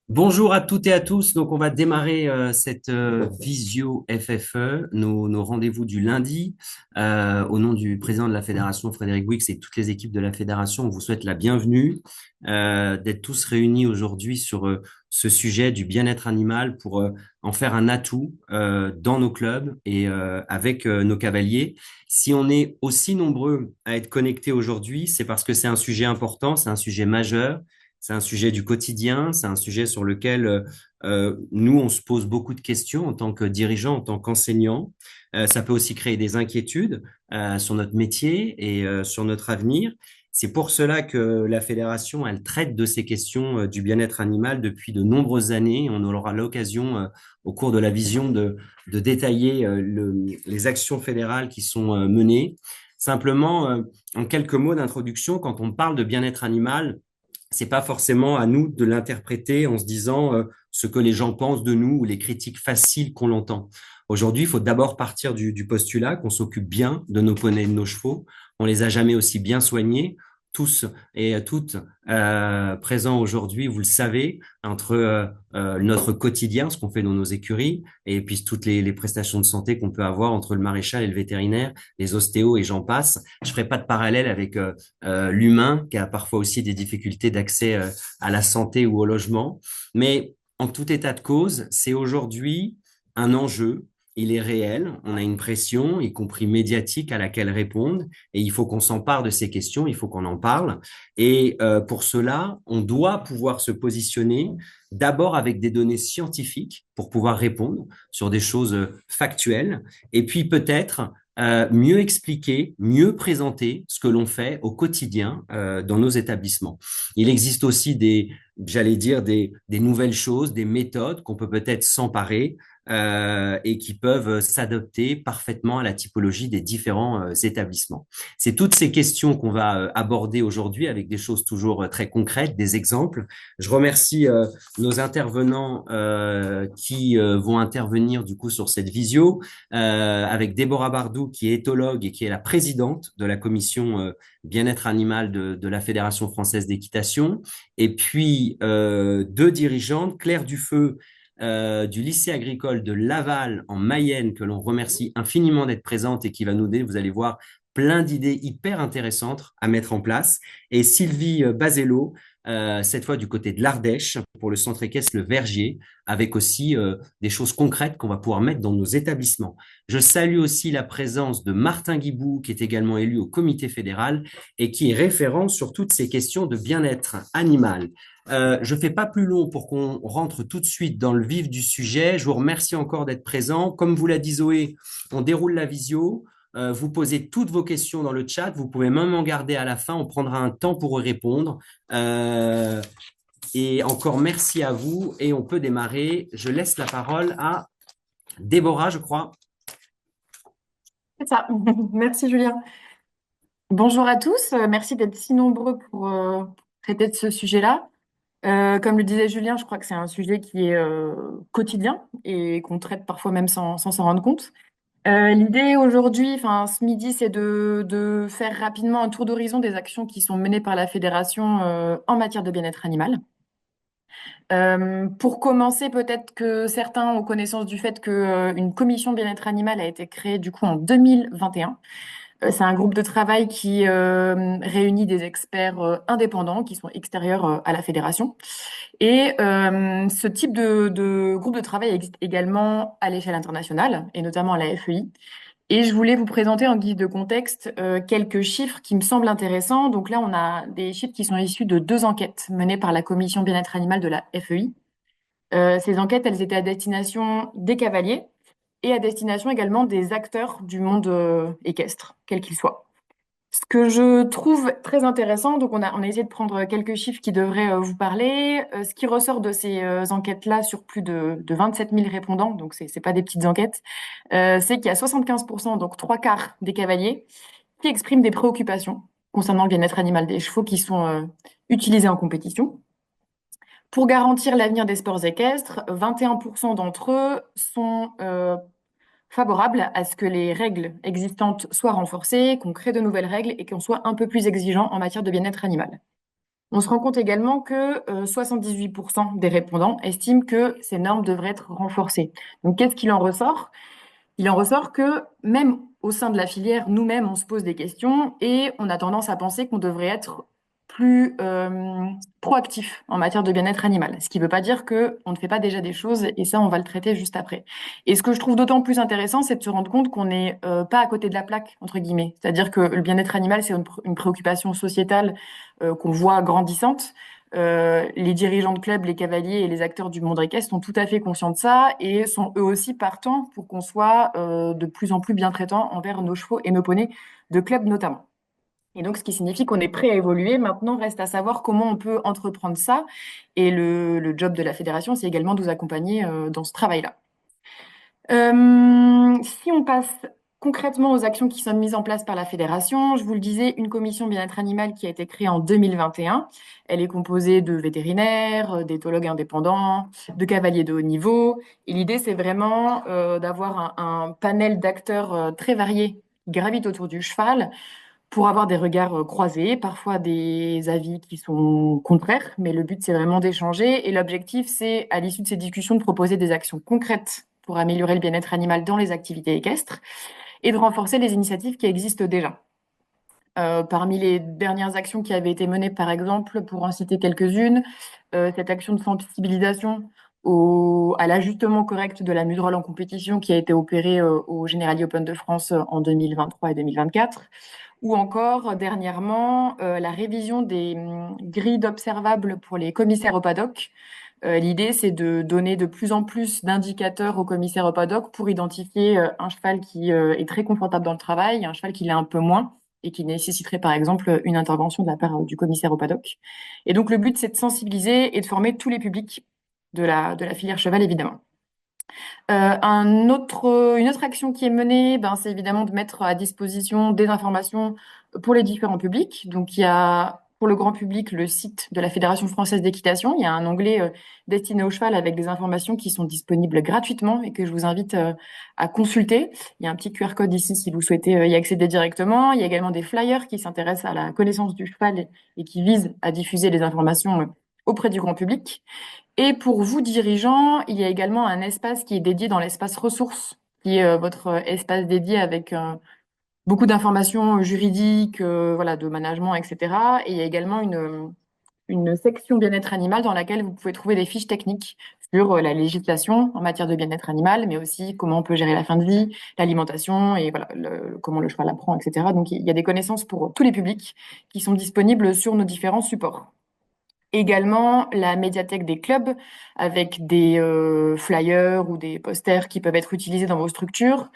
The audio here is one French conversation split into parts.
Bonjour à toutes et à tous. Donc, on va démarrer cette visio FFE, nos rendez-vous du lundi. Au nom du président de la fédération, Frédéric Wix, et toutes les équipes de la fédération, on vous souhaite la bienvenue, d'être tous réunis aujourd'hui sur ce sujet du bien-être animal pour en faire un atout dans nos clubs et avec nos cavaliers. Si on est aussi nombreux à être connectés aujourd'hui, c'est parce que c'est un sujet important, c'est un sujet majeur. C'est un sujet du quotidien, c'est un sujet sur lequel nous, on se pose beaucoup de questions en tant que dirigeants, en tant qu'enseignants. Ça peut aussi créer des inquiétudes sur notre métier et sur notre avenir. C'est pour cela que la fédération, elle traite de ces questions du bien-être animal depuis de nombreuses années. On aura l'occasion au cours de la vision de détailler les actions fédérales qui sont menées. Simplement, en quelques mots d'introduction, quand on parle de bien-être animal, c'est pas forcément à nous de l'interpréter en se disant ce que les gens pensent de nous ou les critiques faciles qu'on l'entend. Aujourd'hui, il faut d'abord partir du postulat qu'on s'occupe bien de nos poneys et de nos chevaux. On les a jamais aussi bien soignés, tous et toutes présents aujourd'hui, vous le savez, entre notre quotidien, ce qu'on fait dans nos écuries, et puis toutes les prestations de santé qu'on peut avoir entre le maréchal et le vétérinaire, les ostéos et j'en passe. Je ferai pas de parallèle avec l'humain qui a parfois aussi des difficultés d'accès à la santé ou au logement. Mais en tout état de cause, c'est aujourd'hui un enjeu. Il est réel, on a une pression, y compris médiatique, à laquelle répondre, et il faut qu'on s'empare de ces questions, il faut qu'on en parle. Et pour cela, on doit pouvoir se positionner d'abord avec des données scientifiques pour pouvoir répondre sur des choses factuelles, et puis peut-être mieux expliquer, mieux présenter ce que l'on fait au quotidien dans nos établissements. Il existe aussi j'allais dire, des nouvelles choses, des méthodes qu'on peut peut-être s'emparer et qui peuvent s'adapter parfaitement à la typologie des différents établissements. C'est toutes ces questions qu'on va aborder aujourd'hui avec des choses toujours très concrètes, des exemples. Je remercie nos intervenants qui vont intervenir du coup sur cette visio avec Déborah Bardou, qui est éthologue et qui est la présidente de la commission bien-être animal de la Fédération française d'équitation, et puis deux dirigeantes, Claire Dufeu, du lycée agricole de Laval en Mayenne, que l'on remercie infiniment d'être présente et qui va nous donner, vous allez voir, plein d'idées hyper intéressantes à mettre en place. Et Sylvie Bazello, cette fois du côté de l'Ardèche, pour le centre équestre Le Verger, avec aussi des choses concrètes qu'on va pouvoir mettre dans nos établissements. Je salue aussi la présence de Martin Guibou, qui est également élu au comité fédéral et qui est référent sur toutes ces questions de bien-être animal. Je ne fais pas plus long pour qu'on rentre tout de suite dans le vif du sujet. Je vous remercie encore d'être présent. Comme vous l'a dit Zoé, on déroule la visio. Vous posez toutes vos questions dans le chat. Vous pouvez même en garder à la fin. On prendra un temps pour y répondre. Et encore merci à vous. Et on peut démarrer. Je laisse la parole à Déborah, je crois. C'est ça. Merci Julien. Bonjour à tous. Merci d'être si nombreux pour traiter de ce sujet-là. Comme le disait Julien, je crois que c'est un sujet qui est quotidien et qu'on traite parfois même sans s'en rendre compte. L'idée aujourd'hui, enfin ce midi, c'est de faire rapidement un tour d'horizon des actions qui sont menées par la fédération en matière de bien-être animal. Pour commencer, peut-être que certains ont connaissance du fait que une commission bien-être animal a été créée du coup en 2021. C'est un groupe de travail qui réunit des experts indépendants qui sont extérieurs à la fédération. Et ce type de groupe de travail existe également à l'échelle internationale, et notamment à la FEI. Et je voulais vous présenter en guise de contexte quelques chiffres qui me semblent intéressants. Donc là, on a des chiffres qui sont issus de deux enquêtes menées par la commission bien-être animal de la FEI. Ces enquêtes, elles étaient à destination des cavaliers et à destination également des acteurs du monde équestre, quels qu'ils soient. Ce que je trouve très intéressant, donc on a essayé de prendre quelques chiffres qui devraient vous parler. Ce qui ressort de ces enquêtes-là sur plus de 27 000 répondants, donc c'est pas des petites enquêtes, c'est qu'il y a 75%, donc trois quarts des cavaliers, qui expriment des préoccupations concernant le bien-être animal des chevaux qui sont utilisés en compétition. Pour garantir l'avenir des sports équestres, 21% d'entre eux sont favorables à ce que les règles existantes soient renforcées, qu'on crée de nouvelles règles et qu'on soit un peu plus exigeant en matière de bien-être animal. On se rend compte également que 78% des répondants estiment que ces normes devraient être renforcées. Donc, qu'est-ce qu'il en ressort? Il en ressort que même au sein de la filière, nous-mêmes, on se pose des questions et on a tendance à penser qu'on devrait être plus proactif en matière de bien-être animal. Ce qui ne veut pas dire que on ne fait pas déjà des choses et ça, on va le traiter juste après. Et ce que je trouve d'autant plus intéressant, c'est de se rendre compte qu'on n'est pas à côté de la plaque, entre guillemets. C'est-à-dire que le bien-être animal, c'est une préoccupation sociétale qu'on voit grandissante. Les dirigeants de clubs, les cavaliers et les acteurs du monde équestre sont tout à fait conscients de ça et sont eux aussi partants pour qu'on soit de plus en plus bien traitant envers nos chevaux et nos poneys de clubs notamment. Et donc, ce qui signifie qu'on est prêt à évoluer. Maintenant, reste à savoir comment on peut entreprendre ça. Et le job de la fédération, c'est également de vous accompagner dans ce travail-là. Si on passe concrètement aux actions qui sont mises en place par la fédération, je vous le disais, une commission bien-être animal qui a été créée en 2021. Elle est composée de vétérinaires, d'éthologues indépendants, de cavaliers de haut niveau. Et l'idée, c'est vraiment d'avoir un panel d'acteurs très variés qui gravitent autour du cheval pour avoir des regards croisés, parfois des avis qui sont contraires, mais le but, c'est vraiment d'échanger. Et l'objectif, c'est, à l'issue de ces discussions, de proposer des actions concrètes pour améliorer le bien-être animal dans les activités équestres et de renforcer les initiatives qui existent déjà. Parmi les dernières actions qui avaient été menées, par exemple, pour en citer quelques-unes, cette action de sensibilisation à l'ajustement correct de la muserolle en compétition qui a été opérée au Generali Open de France en 2023 et 2024, ou encore dernièrement la révision des grilles d'observables pour les commissaires au paddock. L'idée, c'est de donner de plus en plus d'indicateurs aux commissaires au paddock pour identifier un cheval qui est très confortable dans le travail, un cheval qui l'est un peu moins et qui nécessiterait par exemple une intervention de la part du commissaire au paddock. Et donc le but, c'est de sensibiliser et de former tous les publics de la filière cheval, évidemment. Une autre action qui est menée, ben, c'est évidemment de mettre à disposition des informations pour les différents publics. Donc, il y a pour le grand public le site de la Fédération française d'équitation. Il y a un onglet destiné au cheval avec des informations qui sont disponibles gratuitement et que je vous invite à consulter. Il y a un petit QR code ici si vous souhaitez y accéder directement. Il y a également des flyers qui s'intéressent à la connaissance du cheval et qui visent à diffuser les informations auprès du grand public. Et pour vous, dirigeants, il y a également un espace qui est dédié dans l'espace ressources, qui est votre espace dédié avec beaucoup d'informations juridiques, voilà, de management, etc. Et il y a également une section bien-être animal dans laquelle vous pouvez trouver des fiches techniques sur la législation en matière de bien-être animal, mais aussi comment on peut gérer la fin de vie, l'alimentation et voilà, comment le cheval apprend, etc. Donc il y a des connaissances pour tous les publics qui sont disponibles sur nos différents supports. Également, la médiathèque des clubs avec des flyers ou des posters qui peuvent être utilisés dans vos structures.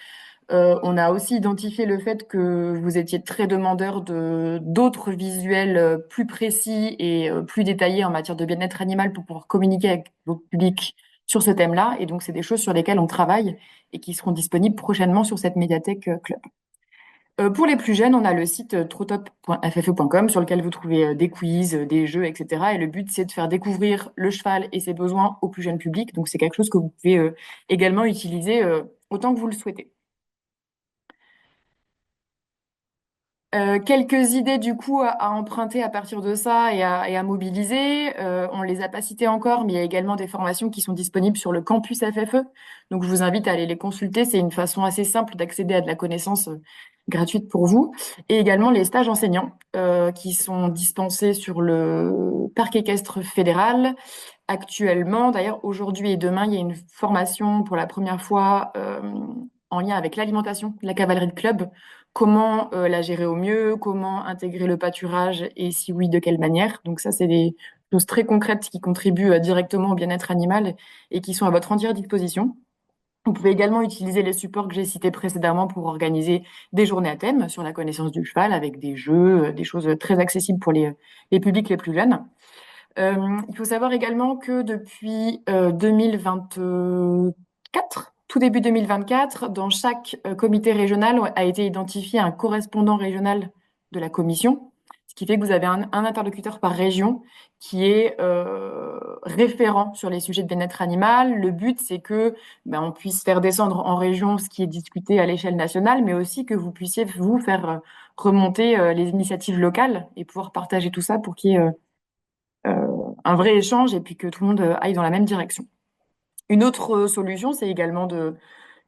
On a aussi identifié le fait que vous étiez très demandeur de d'autres visuels plus précis et plus détaillés en matière de bien-être animal pour pouvoir communiquer avec vos publics sur ce thème-là. Et donc, c'est des choses sur lesquelles on travaille et qui seront disponibles prochainement sur cette médiathèque club. Pour les plus jeunes, on a le site trotop.ffe.com sur lequel vous trouvez des quiz, des jeux, etc. Et le but, c'est de faire découvrir le cheval et ses besoins au plus jeune public. Donc, c'est quelque chose que vous pouvez également utiliser autant que vous le souhaitez. Quelques idées du coup à emprunter à partir de ça et à mobiliser. On les a pas citées encore, mais il y a également des formations qui sont disponibles sur le campus FFE. Donc je vous invite à aller les consulter. C'est une façon assez simple d'accéder à de la connaissance gratuite pour vous. Et également les stages enseignants qui sont dispensés sur le parc équestre fédéral. Actuellement, d'ailleurs aujourd'hui et demain, il y a une formation pour la première fois en lien avec l'alimentation de la cavalerie de club. Comment la gérer au mieux, comment intégrer le pâturage et si oui, de quelle manière. Donc ça, c'est des choses très concrètes qui contribuent directement au bien-être animal et qui sont à votre entière disposition. Vous pouvez également utiliser les supports que j'ai cités précédemment pour organiser des journées à thème sur la connaissance du cheval avec des jeux, des choses très accessibles pour les publics les plus jeunes. Il faut savoir également que depuis 2024, tout début 2024, dans chaque comité régional a été identifié un correspondant régional de la commission, ce qui fait que vous avez un interlocuteur par région qui est référent sur les sujets de bien-être animal. Le but, c'est que on puisse faire descendre en région ce qui est discuté à l'échelle nationale, mais aussi que vous puissiez vous faire remonter les initiatives locales et pouvoir partager tout ça pour qu'il y ait un vrai échange et puis que tout le monde aille dans la même direction. Une autre solution, c'est également de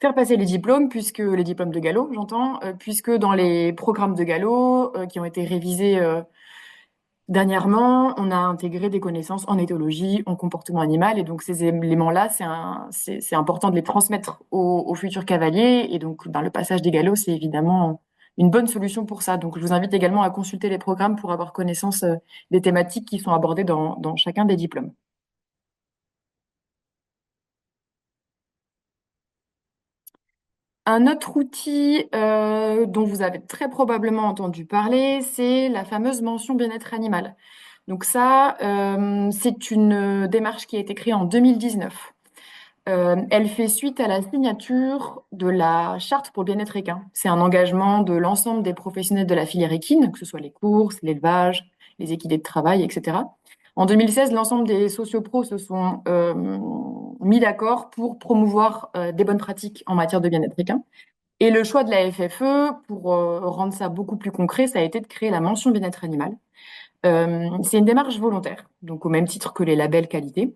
faire passer les diplômes, puisque les diplômes de galop, j'entends, puisque dans les programmes de galop qui ont été révisés dernièrement, on a intégré des connaissances en éthologie, en comportement animal, et donc ces éléments-là, c'est important de les transmettre aux futurs cavaliers, et donc ben, le passage des galops, c'est évidemment une bonne solution pour ça. Donc je vous invite également à consulter les programmes pour avoir connaissance des thématiques qui sont abordées dans chacun des diplômes. Un autre outil dont vous avez très probablement entendu parler, c'est la fameuse mention bien-être animal. Donc ça, c'est une démarche qui a été créée en 2019. Elle fait suite à la signature de la charte pour le bien-être équin. C'est un engagement de l'ensemble des professionnels de la filière équine, que ce soit les courses, l'élevage, les équidés de travail, etc. En 2016, l'ensemble des sociopros se sont mis d'accord pour promouvoir des bonnes pratiques en matière de bien-être équin. Et le choix de la FFE, pour rendre ça beaucoup plus concret, ça a été de créer la mention bien-être animal. C'est une démarche volontaire, donc au même titre que les labels qualité.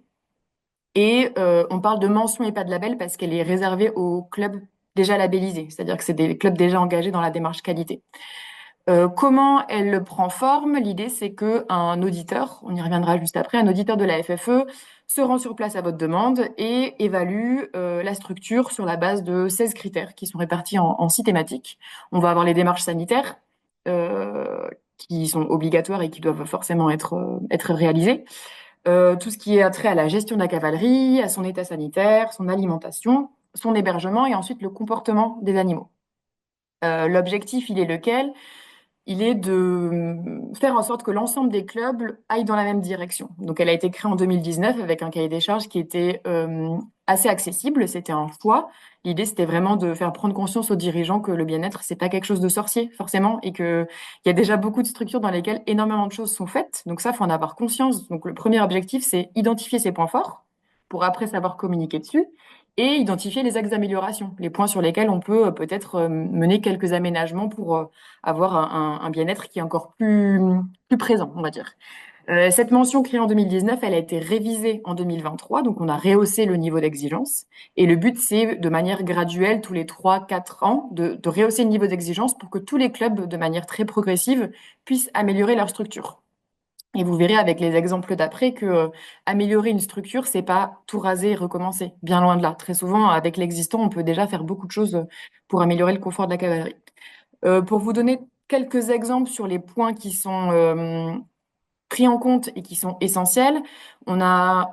Et on parle de mention et pas de label parce qu'elle est réservée aux clubs déjà labellisés, c'est-à-dire que c'est des clubs déjà engagés dans la démarche qualité. Comment elle prend forme? L'idée, c'est que un auditeur, on y reviendra juste après, un auditeur de la FFE se rend sur place à votre demande et évalue la structure sur la base de 16 critères qui sont répartis en 6 thématiques. On va avoir les démarches sanitaires euh, qui sont obligatoires et qui doivent forcément être réalisées. Tout ce qui est trait à la gestion de la cavalerie, à son état sanitaire, son alimentation, son hébergement et ensuite le comportement des animaux. L'objectif, il est lequel? Il est de faire en sorte que l'ensemble des clubs aillent dans la même direction. Donc, elle a été créée en 2019 avec un cahier des charges qui était assez accessible. C'était un choix. L'idée, c'était vraiment de faire prendre conscience aux dirigeants que le bien-être, c'est pas quelque chose de sorcier, forcément, et que il y a déjà beaucoup de structures dans lesquelles énormément de choses sont faites. Donc ça, faut en avoir conscience. Donc, le premier objectif, c'est identifier ses points forts pour après savoir communiquer dessus et identifier les axes d'amélioration, les points sur lesquels on peut peut-être mener quelques aménagements pour avoir un bien-être qui est encore plus présent, on va dire. Cette mention créée en 2019, elle a été révisée en 2023, donc on a rehaussé le niveau d'exigence. Et le but, c'est de manière graduelle, tous les 3, 4 ans, de rehausser le niveau d'exigence pour que tous les clubs, de manière très progressive, puissent améliorer leur structure. Et vous verrez avec les exemples d'après que améliorer une structure, c'est pas tout raser et recommencer. Bien loin de là. Très souvent, avec l'existant, on peut déjà faire beaucoup de choses pour améliorer le confort de la cavalerie. Pour vous donner quelques exemples sur les points qui sont pris en compte et qui sont essentiels, on a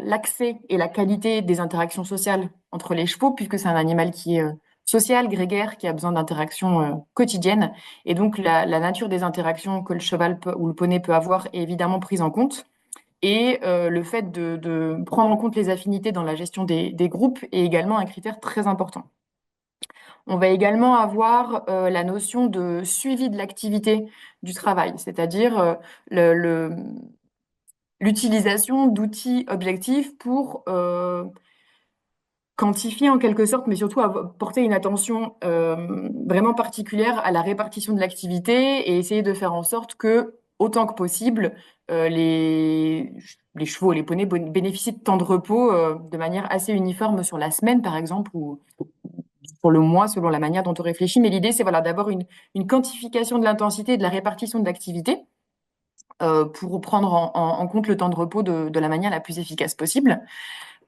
l'accès et la qualité des interactions sociales entre les chevaux, puisque c'est un animal qui est social, grégaire, qui a besoin d'interactions quotidiennes. Et donc, la nature des interactions que le cheval ou le poney peut avoir est évidemment prise en compte. Et le fait de prendre en compte les affinités dans la gestion des groupes est également un critère très important. On va également avoir la notion de suivi de l'activité du travail, c'est-à-dire l'utilisation d'outils objectifs pour quantifier en quelque sorte, mais surtout porter une attention vraiment particulière à la répartition de l'activité et essayer de faire en sorte que, autant que possible, les chevaux, les poneys bénéficient de temps de repos de manière assez uniforme sur la semaine, par exemple, ou pour le mois, selon la manière dont on réfléchit. Mais l'idée, c'est voilà, d'avoir une quantification de l'intensité et de la répartition de l'activité pour prendre en compte le temps de repos de la manière la plus efficace possible.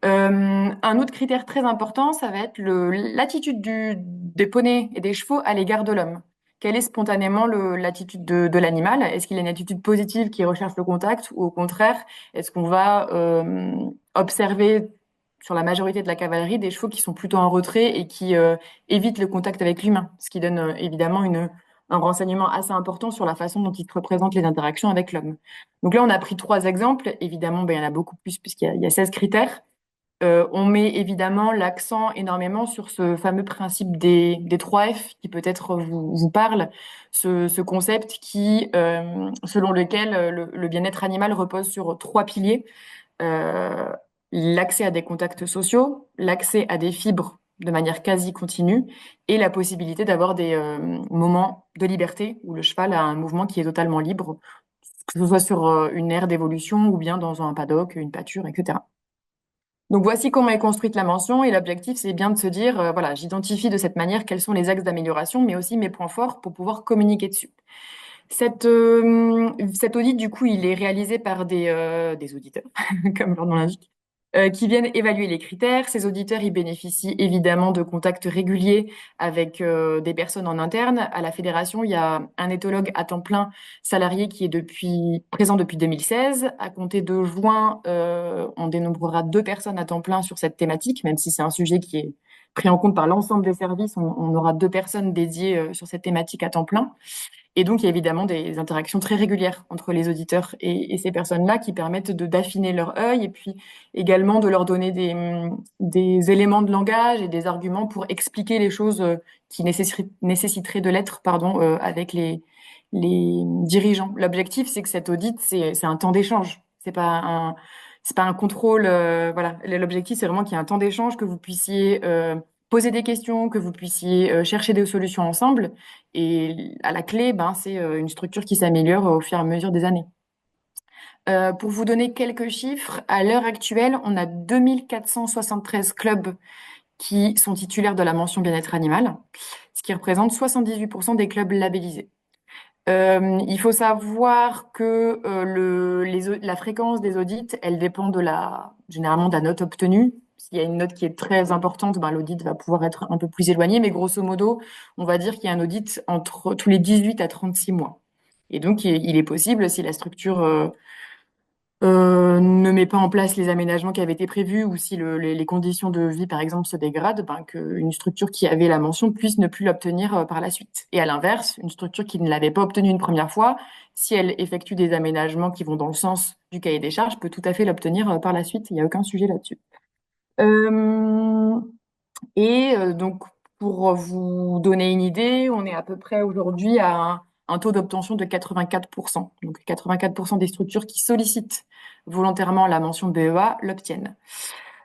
Un autre critère très important, ça va être l'attitude des poneys et des chevaux à l'égard de l'homme. Quelle est spontanément l'attitude de l'animal? Est-ce qu'il a une attitude positive qui recherche le contact ou au contraire, est-ce qu'on va observer sur la majorité de la cavalerie des chevaux qui sont plutôt en retrait et qui évitent le contact avec l'humain, ce qui donne évidemment un renseignement assez important sur la façon dont ils représentent les interactions avec l'homme. Donc là, on a pris 3 exemples. Évidemment, ben, il y en a beaucoup plus puisqu'il y a 16 critères. On met évidemment l'accent énormément sur ce fameux principe des 3 F qui peut-être vous parle, ce concept qui, selon lequel le bien-être animal repose sur 3 piliers. Euh, L'accès à des contacts sociaux, l'accès à des fibres de manière quasi continue et la possibilité d'avoir des moments de liberté où le cheval a un mouvement qui est totalement libre que ce soit sur une aire d'évolution ou bien dans un paddock, une pâture, etc. Donc voici comment est construite la mention et l'objectif, c'est bien de se dire, voilà, j'identifie de cette manière quels sont les axes d'amélioration, mais aussi mes points forts pour pouvoir communiquer dessus. Cet audit, du coup, il est réalisé par des auditeurs, comme leur nom l'indique, qui viennent évaluer les critères. Ces auditeurs, ils bénéficient évidemment de contacts réguliers avec des personnes en interne. À la fédération, il y a un éthologue à temps plein salarié qui est présent depuis 2016. À compter de juin, on dénombrera 2 personnes à temps plein sur cette thématique, même si c'est un sujet qui est pris en compte par l'ensemble des services. On aura 2 personnes dédiées sur cette thématique à temps plein. Et donc, il y a évidemment des interactions très régulières entre les auditeurs et ces personnes-là qui permettent d'affiner leur œil et puis également de leur donner des éléments de langage et des arguments pour expliquer les choses qui nécessiteraient de l'être, pardon, avec les dirigeants. L'objectif, c'est que cet audit, c'est un temps d'échange. C'est pas un contrôle, voilà. L'objectif, c'est vraiment qu'il y ait un temps d'échange, que vous puissiez poser des questions, que vous puissiez chercher des solutions ensemble. Et à la clé, ben, c'est une structure qui s'améliore au fur et à mesure des années. Pour vous donner quelques chiffres, à l'heure actuelle, on a 2473 clubs qui sont titulaires de la mention bien-être animal, ce qui représente 78% des clubs labellisés. Il faut savoir que la fréquence des audits, elle dépend généralement de la note obtenue. S'il y a une note qui est très importante, ben, l'audit va pouvoir être un peu plus éloigné, mais grosso modo, on va dire qu'il y a un audit entre tous les 18 à 36 mois. Et donc, il est possible, si la structure ne met pas en place les aménagements qui avaient été prévus ou si les conditions de vie, par exemple, se dégradent, ben, qu'une structure qui avait la mention puisse ne plus l'obtenir par la suite. Et à l'inverse, une structure qui ne l'avait pas obtenue une première fois, si elle effectue des aménagements qui vont dans le sens du cahier des charges, peut tout à fait l'obtenir par la suite. Il n'y a aucun sujet là-dessus. Euh, donc, pour vous donner une idée, on est à peu près aujourd'hui à un taux d'obtention de 84%. Donc, 84% des structures qui sollicitent volontairement la mention BEA l'obtiennent.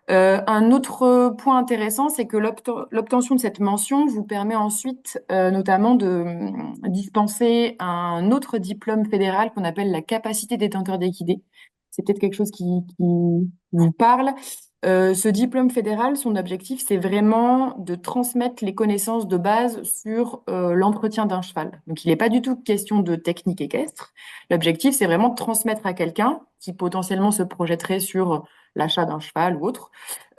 Un autre point intéressant, c'est que l'obtention de cette mention vous permet ensuite notamment de dispenser un autre diplôme fédéral qu'on appelle la capacité détenteur d'équidé. C'est peut-être quelque chose qui vous parle. Ce diplôme fédéral, son objectif, c'est vraiment de transmettre les connaissances de base sur l'entretien d'un cheval. Donc, il n'est pas du tout question de technique équestre. L'objectif, c'est vraiment de transmettre à quelqu'un qui potentiellement se projetterait sur l'achat d'un cheval ou autre,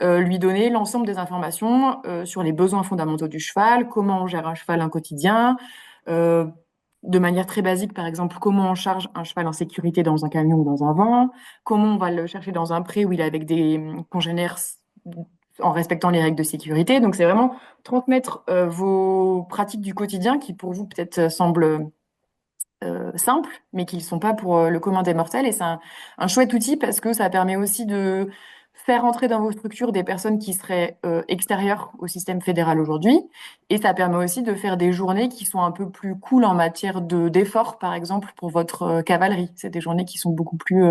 lui donner l'ensemble des informations sur les besoins fondamentaux du cheval, comment on gère un cheval un quotidien, euh, de manière très basique, par exemple, comment on charge un cheval en sécurité dans un camion ou dans un van, comment on va le chercher dans un pré où il est avec des congénères en respectant les règles de sécurité. Donc, c'est vraiment transmettre vos pratiques du quotidien qui, pour vous, peut-être semblent simples, mais qui ne sont pas pour le commun des mortels. Et c'est un chouette outil parce que ça permet aussi de faire entrer dans vos structures des personnes qui seraient extérieures au système fédéral aujourd'hui. Et ça permet aussi de faire des journées qui sont un peu plus cool en matière d'effort, par exemple, pour votre cavalerie. C'est des journées qui sont beaucoup plus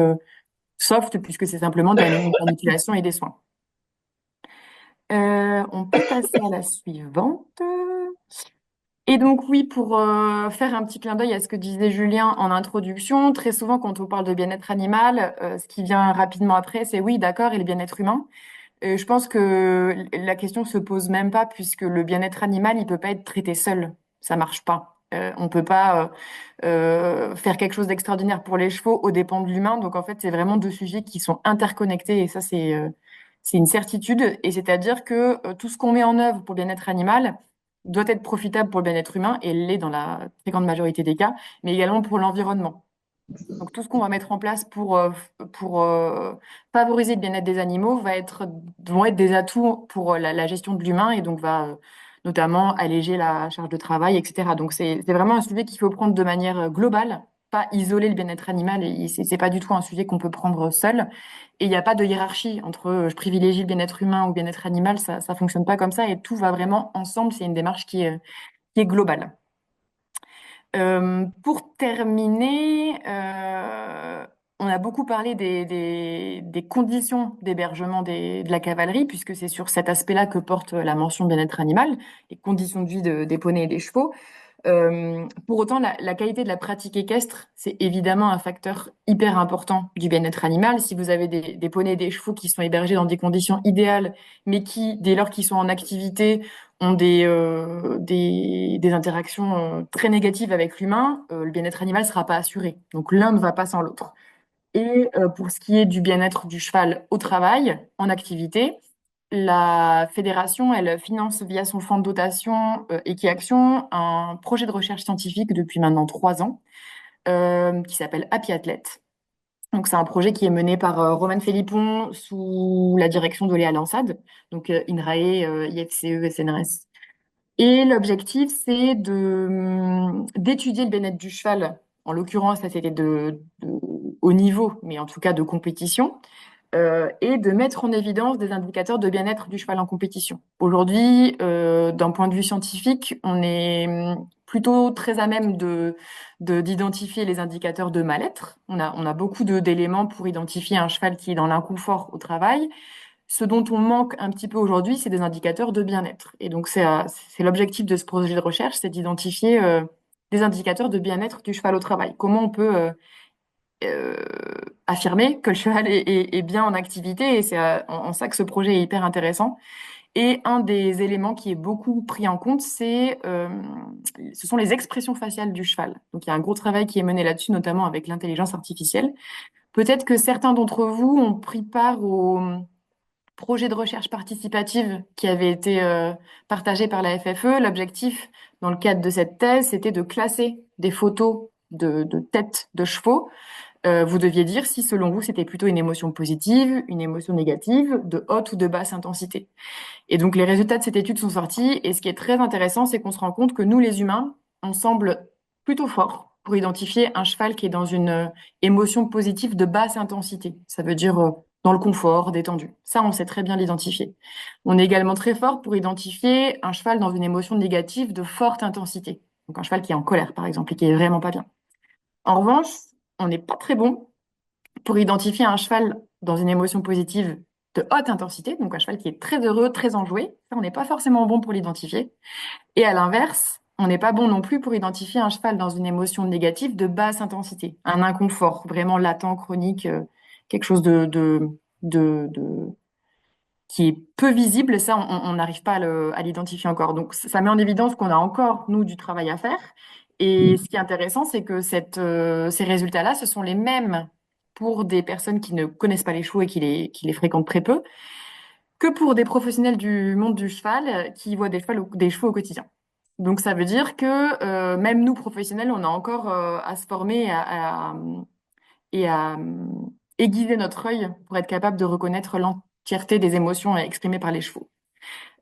soft puisque c'est simplement de la manipulation et des soins. On peut passer à la suivante. Et donc oui, pour faire un petit clin d'œil à ce que disait Julien en introduction, très souvent quand on parle de bien-être animal, ce qui vient rapidement après, c'est oui, d'accord, et le bien-être humain. Je pense que la question se pose même pas puisque le bien-être animal, il peut pas être traité seul, ça marche pas. On peut pas faire quelque chose d'extraordinaire pour les chevaux aux dépens de l'humain. Donc en fait, c'est vraiment 2 sujets qui sont interconnectés et ça c'est une certitude. Et c'est-à-dire que tout ce qu'on met en œuvre pour le bien-être animal doit être profitable pour le bien-être humain et l'est dans la très grande majorité des cas, mais également pour l'environnement. Donc tout ce qu'on va mettre en place pour favoriser le bien-être des animaux vont être des atouts pour la gestion de l'humain et donc va notamment alléger la charge de travail, etc. Donc c'est vraiment un sujet qu'il faut prendre de manière globale, pas isoler le bien-être animal. Et c'est pas du tout un sujet qu'on peut prendre seul. Et il n'y a pas de hiérarchie entre je privilégie le bien-être humain ou le bien-être animal. Ça fonctionne pas comme ça et tout va vraiment ensemble. C'est une démarche qui est globale. Pour terminer, on a beaucoup parlé des conditions d'hébergement de la cavalerie, puisque c'est sur cet aspect-là que porte la mention bien-être animal, les conditions de vie des poneys et des chevaux. Pour autant, la qualité de la pratique équestre, c'est évidemment un facteur hyper important du bien-être animal. Si vous avez des poneys et des chevaux qui sont hébergés dans des conditions idéales, mais qui, dès lors qu'ils sont en activité, ont des interactions très négatives avec l'humain, le bien-être animal ne sera pas assuré. Donc l'un ne va pas sans l'autre. Et pour ce qui est du bien-être du cheval au travail, en activité, la fédération, elle finance via son fonds de dotation Equiaction un projet de recherche scientifique depuis maintenant 3 ans qui s'appelle Happy Athlete. Donc c'est un projet qui est mené par Roman Philippon sous la direction de Léa Lansade, donc INRAE, IFCE, SNRS. Et l'objectif, c'est d'étudier le bien-être du cheval. En l'occurrence, là, c'était de haut niveau, mais en tout cas de compétition, et de mettre en évidence des indicateurs de bien-être du cheval en compétition. Aujourd'hui, d'un point de vue scientifique, on est plutôt très à même d'identifier les indicateurs de mal-être. On a beaucoup d'éléments pour identifier un cheval qui est dans l'inconfort au travail. Ce dont on manque un petit peu aujourd'hui, c'est des indicateurs de bien-être. Et donc, c'est l'objectif de ce projet de recherche, c'est d'identifier des indicateurs de bien-être du cheval au travail. Comment on peut euh, affirmer que le cheval est bien en activité, et c'est en ça que ce projet est hyper intéressant. Et un des éléments qui est beaucoup pris en compte, ce sont les expressions faciales du cheval. Donc, il y a un gros travail qui est mené là-dessus, notamment avec l'intelligence artificielle. Peut-être que certains d'entre vous ont pris part au projet de recherche participative qui avait été partagé par la FFE. L'objectif, dans le cadre de cette thèse, c'était de classer des photos de têtes de chevaux. Vous deviez dire si, selon vous, c'était plutôt une émotion positive, une émotion négative, de haute ou de basse intensité. Et donc, les résultats de cette étude sont sortis. Et ce qui est très intéressant, c'est qu'on se rend compte que nous, les humains, on semble plutôt forts pour identifier un cheval qui est dans une émotion positive de basse intensité. Ça veut dire dans le confort, détendu. Ça, on sait très bien l'identifier. On est également très fort pour identifier un cheval dans une émotion négative de forte intensité. Donc, un cheval qui est en colère, par exemple, et qui est vraiment pas bien. En revanche, on n'est pas très bon pour identifier un cheval dans une émotion positive de haute intensité, donc un cheval qui est très heureux, très enjoué. Ça, on n'est pas forcément bon pour l'identifier. Et à l'inverse, on n'est pas bon non plus pour identifier un cheval dans une émotion négative de basse intensité, un inconfort vraiment latent, chronique, quelque chose de qui est peu visible. Ça, on n'arrive pas à l'identifier encore. Donc, ça met en évidence qu'on a encore, nous, du travail à faire. Et ce qui est intéressant, c'est que ces résultats-là, ce sont les mêmes pour des personnes qui ne connaissent pas les chevaux et qui les fréquentent très peu, que pour des professionnels du monde du cheval qui voient des chevaux au quotidien. Donc, ça veut dire que même nous, professionnels, on a encore à se former et à aiguiser notre œil pour être capable de reconnaître l'entièreté des émotions exprimées par les chevaux.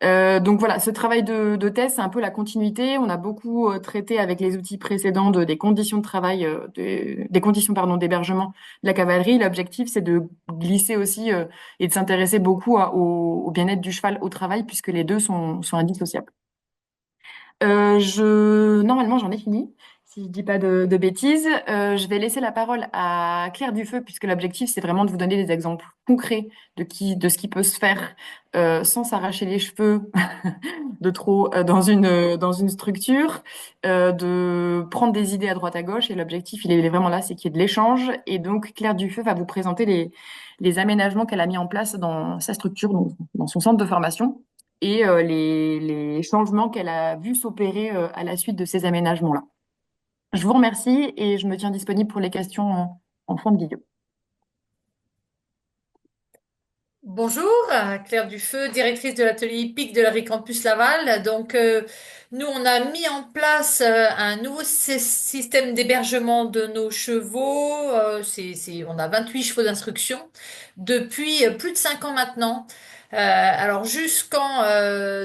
Donc voilà, ce travail de thèse, c'est un peu la continuité. On a beaucoup traité avec les outils précédents des conditions de travail, des conditions pardon d'hébergement de la cavalerie. L'objectif, c'est de glisser aussi et de s'intéresser beaucoup au bien-être du cheval au travail, puisque les deux sont indissociables. Normalement, j'en ai fini, si je dis pas de bêtises. Je vais laisser la parole à Claire Dufeu, puisque l'objectif, c'est vraiment de vous donner des exemples concrets de ce qui peut se faire sans s'arracher les cheveux de trop dans une structure, de prendre des idées à droite à gauche. Et l'objectif, il est vraiment là, c'est qu'il y ait de l'échange. Et donc, Claire Dufeu va vous présenter les aménagements qu'elle a mis en place dans sa structure, donc dans son centre de formation et les changements qu'elle a vus s'opérer à la suite de ces aménagements-là. Je vous remercie et je me tiens disponible pour les questions en fin de vidéo. Bonjour, Claire Dufeu, directrice de l'atelier hippique de la Campus Laval. Donc, nous, on a mis en place un nouveau système d'hébergement de nos chevaux. On a 28 chevaux d'instruction depuis plus de 5 ans maintenant. Alors, jusqu'en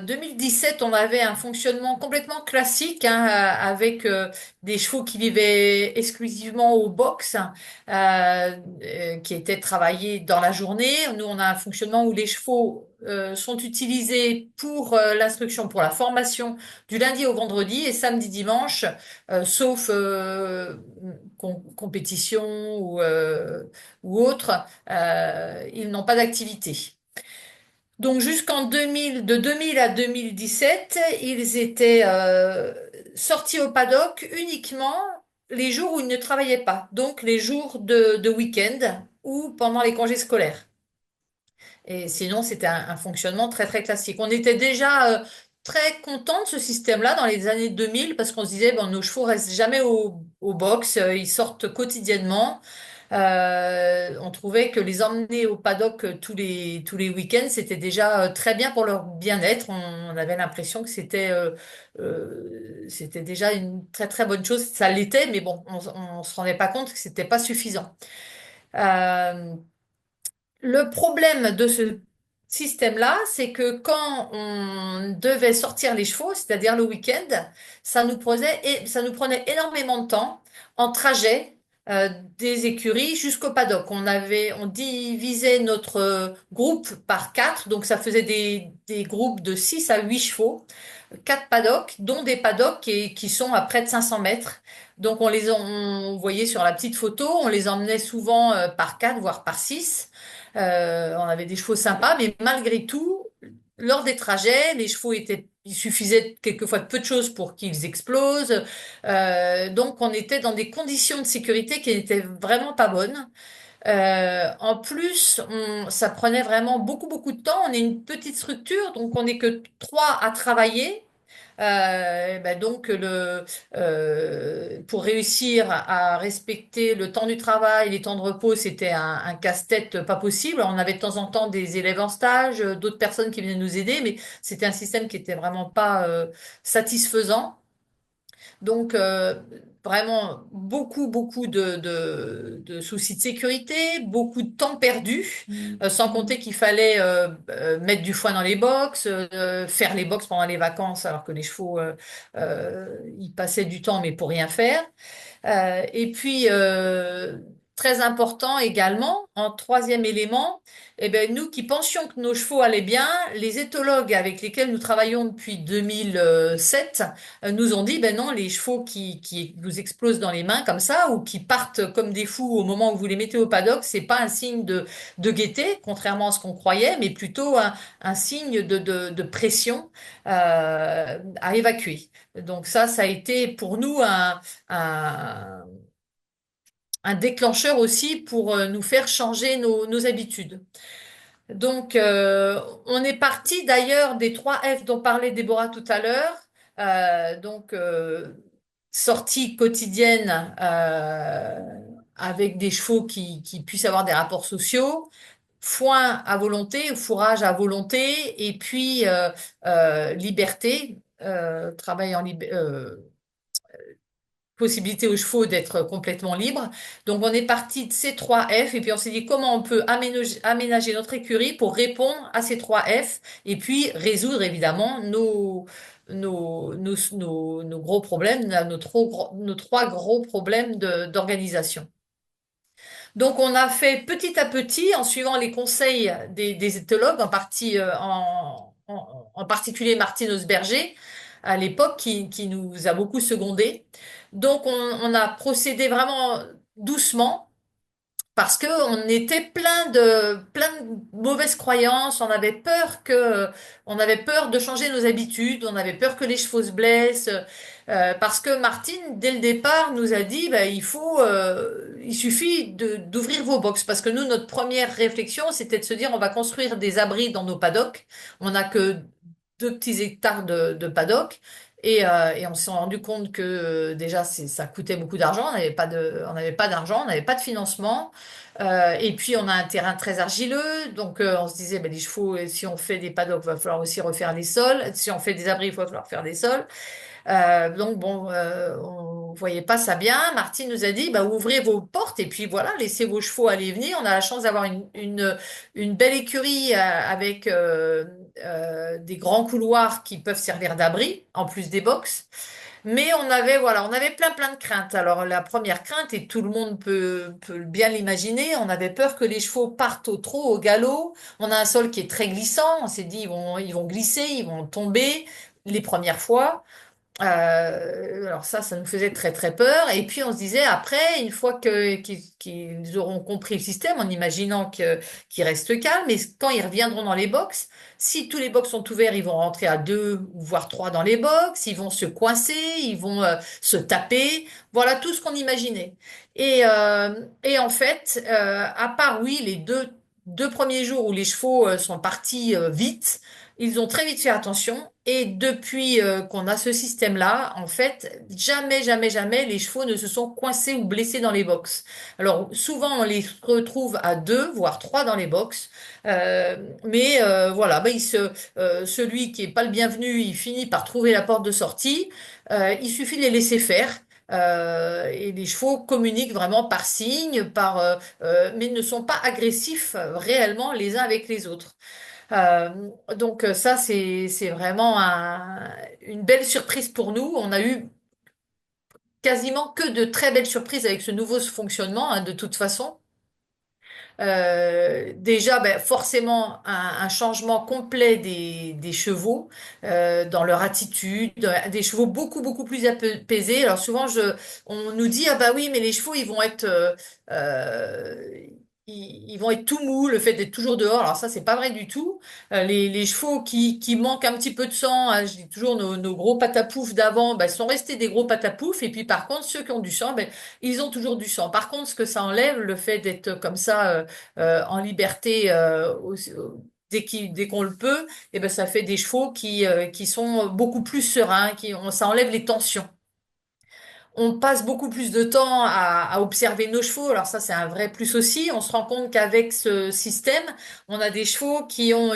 2017, on avait un fonctionnement complètement classique hein, avec des chevaux qui vivaient exclusivement au box qui étaient travaillés dans la journée. Nous, on a un fonctionnement où les chevaux sont utilisés pour l'instruction, pour la formation du lundi au vendredi et samedi, dimanche, sauf compétition ou autre, ils n'ont pas d'activité. Donc jusqu'en 2000, de 2000 à 2017, ils étaient sortis au paddock uniquement les jours où ils ne travaillaient pas, donc les jours de week-end ou pendant les congés scolaires. Et sinon, c'était un fonctionnement très, très classique. On était déjà très content de ce système-là dans les années 2000 parce qu'on se disait, bon, nos chevaux restent jamais au box, ils sortent quotidiennement. On trouvait que les emmener au paddock tous les week-ends, c'était déjà très bien pour leur bien-être. On avait l'impression que c'était déjà une très, très bonne chose. Ça l'était, mais bon, on se rendait pas compte que c'était pas suffisant. Euh, le problème de ce système-là, c'est que quand on devait sortir les chevaux, c'est-à-dire le week-end, ça nous prenait énormément de temps en trajet euh, des écuries jusqu'au paddock. On divisait notre groupe par quatre, donc ça faisait des groupes de 6 à 8 chevaux, quatre paddocks, dont des paddocks qui sont à près de 500 mètres. Donc on voyait sur la petite photo, on les emmenait souvent par quatre, voire par six. On avait des chevaux sympas, mais malgré tout, lors des trajets, il suffisait quelquefois de peu de choses pour qu'ils explosent. Donc, on était dans des conditions de sécurité qui n'étaient vraiment pas bonnes. En plus, ça prenait vraiment beaucoup, beaucoup de temps. On est une petite structure, donc on n'est que trois à travailler. Donc pour réussir à respecter le temps du travail, les temps de repos, c'était un casse-tête pas possible. On avait de temps en temps des élèves en stage, d'autres personnes qui venaient nous aider, mais c'était un système qui était vraiment pas satisfaisant. Donc, vraiment, beaucoup de soucis de sécurité, beaucoup de temps perdu, sans compter qu'il fallait mettre du foin dans les box, faire les box pendant les vacances, alors que les chevaux, ils passaient du temps, mais pour rien faire. Et puis, très important également, en troisième élément, eh ben, nous qui pensions que nos chevaux allaient bien, les éthologues avec lesquels nous travaillons depuis 2007 nous ont dit, ben non, les chevaux qui vous explosent dans les mains comme ça, ou qui partent comme des fous au moment où vous les mettez au paddock, c'est pas un signe de gaieté, contrairement à ce qu'on croyait, mais plutôt un signe de pression à évacuer. Donc ça a été pour nous un, un déclencheur aussi pour nous faire changer nos habitudes. Donc, on est parti d'ailleurs des 3 F dont parlait Déborah tout à l'heure. Donc, sortie quotidienne avec des chevaux qui puissent avoir des rapports sociaux, foin à volonté, fourrage à volonté, et puis liberté, travail en liberté possibilité aux chevaux d'être complètement libres. Donc on est parti de ces 3 F et puis on s'est dit comment on peut aménager notre écurie pour répondre à ces 3 F et puis résoudre évidemment nos gros problèmes, nos trois gros problèmes d'organisation. Donc on a fait petit à petit, en suivant les conseils des éthologues, en particulier Martine Osberger, à l'époque, qui nous a beaucoup secondé. Donc on a procédé vraiment doucement parce que on était plein de mauvaises croyances. On avait peur de changer nos habitudes. On avait peur que les chevaux se blessent. Parce que Martine, dès le départ, nous a dit, bah, il suffit d'ouvrir vos box. Parce que nous, notre première réflexion, c'était de se dire, on va construire des abris dans nos paddocks. On n'a que 2 petits hectares de paddock. Et on s'est rendu compte que déjà ça coûtait beaucoup d'argent, on n'avait pas d'argent, on n'avait pas de financement. Et puis on a un terrain très argileux, donc on se disait ben, les chevaux, si on fait des paddocks, il va falloir aussi refaire les sols. Si on fait des abris, il va falloir faire des sols. Donc bon, on voyait pas ça bien. Martine nous a dit, bah, ouvrez vos portes et puis voilà, laissez vos chevaux aller venir. On a la chance d'avoir une belle écurie avec des grands couloirs qui peuvent servir d'abri, en plus des box. Mais on avait plein de craintes. Alors la première crainte, et tout le monde peut bien l'imaginer, on avait peur que les chevaux partent trop au galop. On a un sol qui est très glissant. On s'est dit, ils vont glisser, ils vont tomber les premières fois. Alors ça nous faisait très très peur. Et puis on se disait après, une fois qu'ils auront compris le système, en imaginant qu'ils restent calmes, et quand ils reviendront dans les box, si tous les box sont ouverts, ils vont rentrer à deux ou voire trois dans les box, ils vont se coincer, ils vont se taper. Voilà tout ce qu'on imaginait. Et en fait, à part oui les deux premiers jours où les chevaux sont partis vite. Ils ont très vite fait attention et depuis qu'on a ce système-là, en fait, jamais, jamais, jamais les chevaux ne se sont coincés ou blessés dans les box. Alors souvent on les retrouve à deux, voire trois dans les box, mais voilà, bah, celui qui est pas le bienvenu, il finit par trouver la porte de sortie. Il suffit de les laisser faire. Et les chevaux communiquent vraiment par signes, mais ne sont pas agressifs réellement les uns avec les autres. Donc ça, c'est vraiment une belle surprise pour nous. On a eu quasiment que de très belles surprises avec ce nouveau fonctionnement, hein, de toute façon. Déjà, ben, forcément, un changement complet des chevaux dans leur attitude, des chevaux beaucoup, beaucoup plus apaisés. Alors souvent, on nous dit, ah bah oui, mais les chevaux, euh, ils vont être tout mous, le fait d'être toujours dehors. Alors ça, c'est pas vrai du tout. Les chevaux qui manquent un petit peu de sang, hein, je dis toujours nos gros patapoufs d'avant, ben, sont restés des gros patapoufs. Et puis par contre, ceux qui ont du sang, ben, ils ont toujours du sang. Par contre, ce que ça enlève, le fait d'être comme ça en liberté dès qu'on le peut, et ben ça fait des chevaux qui sont beaucoup plus sereins, ça enlève les tensions. On passe beaucoup plus de temps à observer nos chevaux. Alors ça, c'est un vrai plus aussi. On se rend compte qu'avec ce système, on a des chevaux qui ont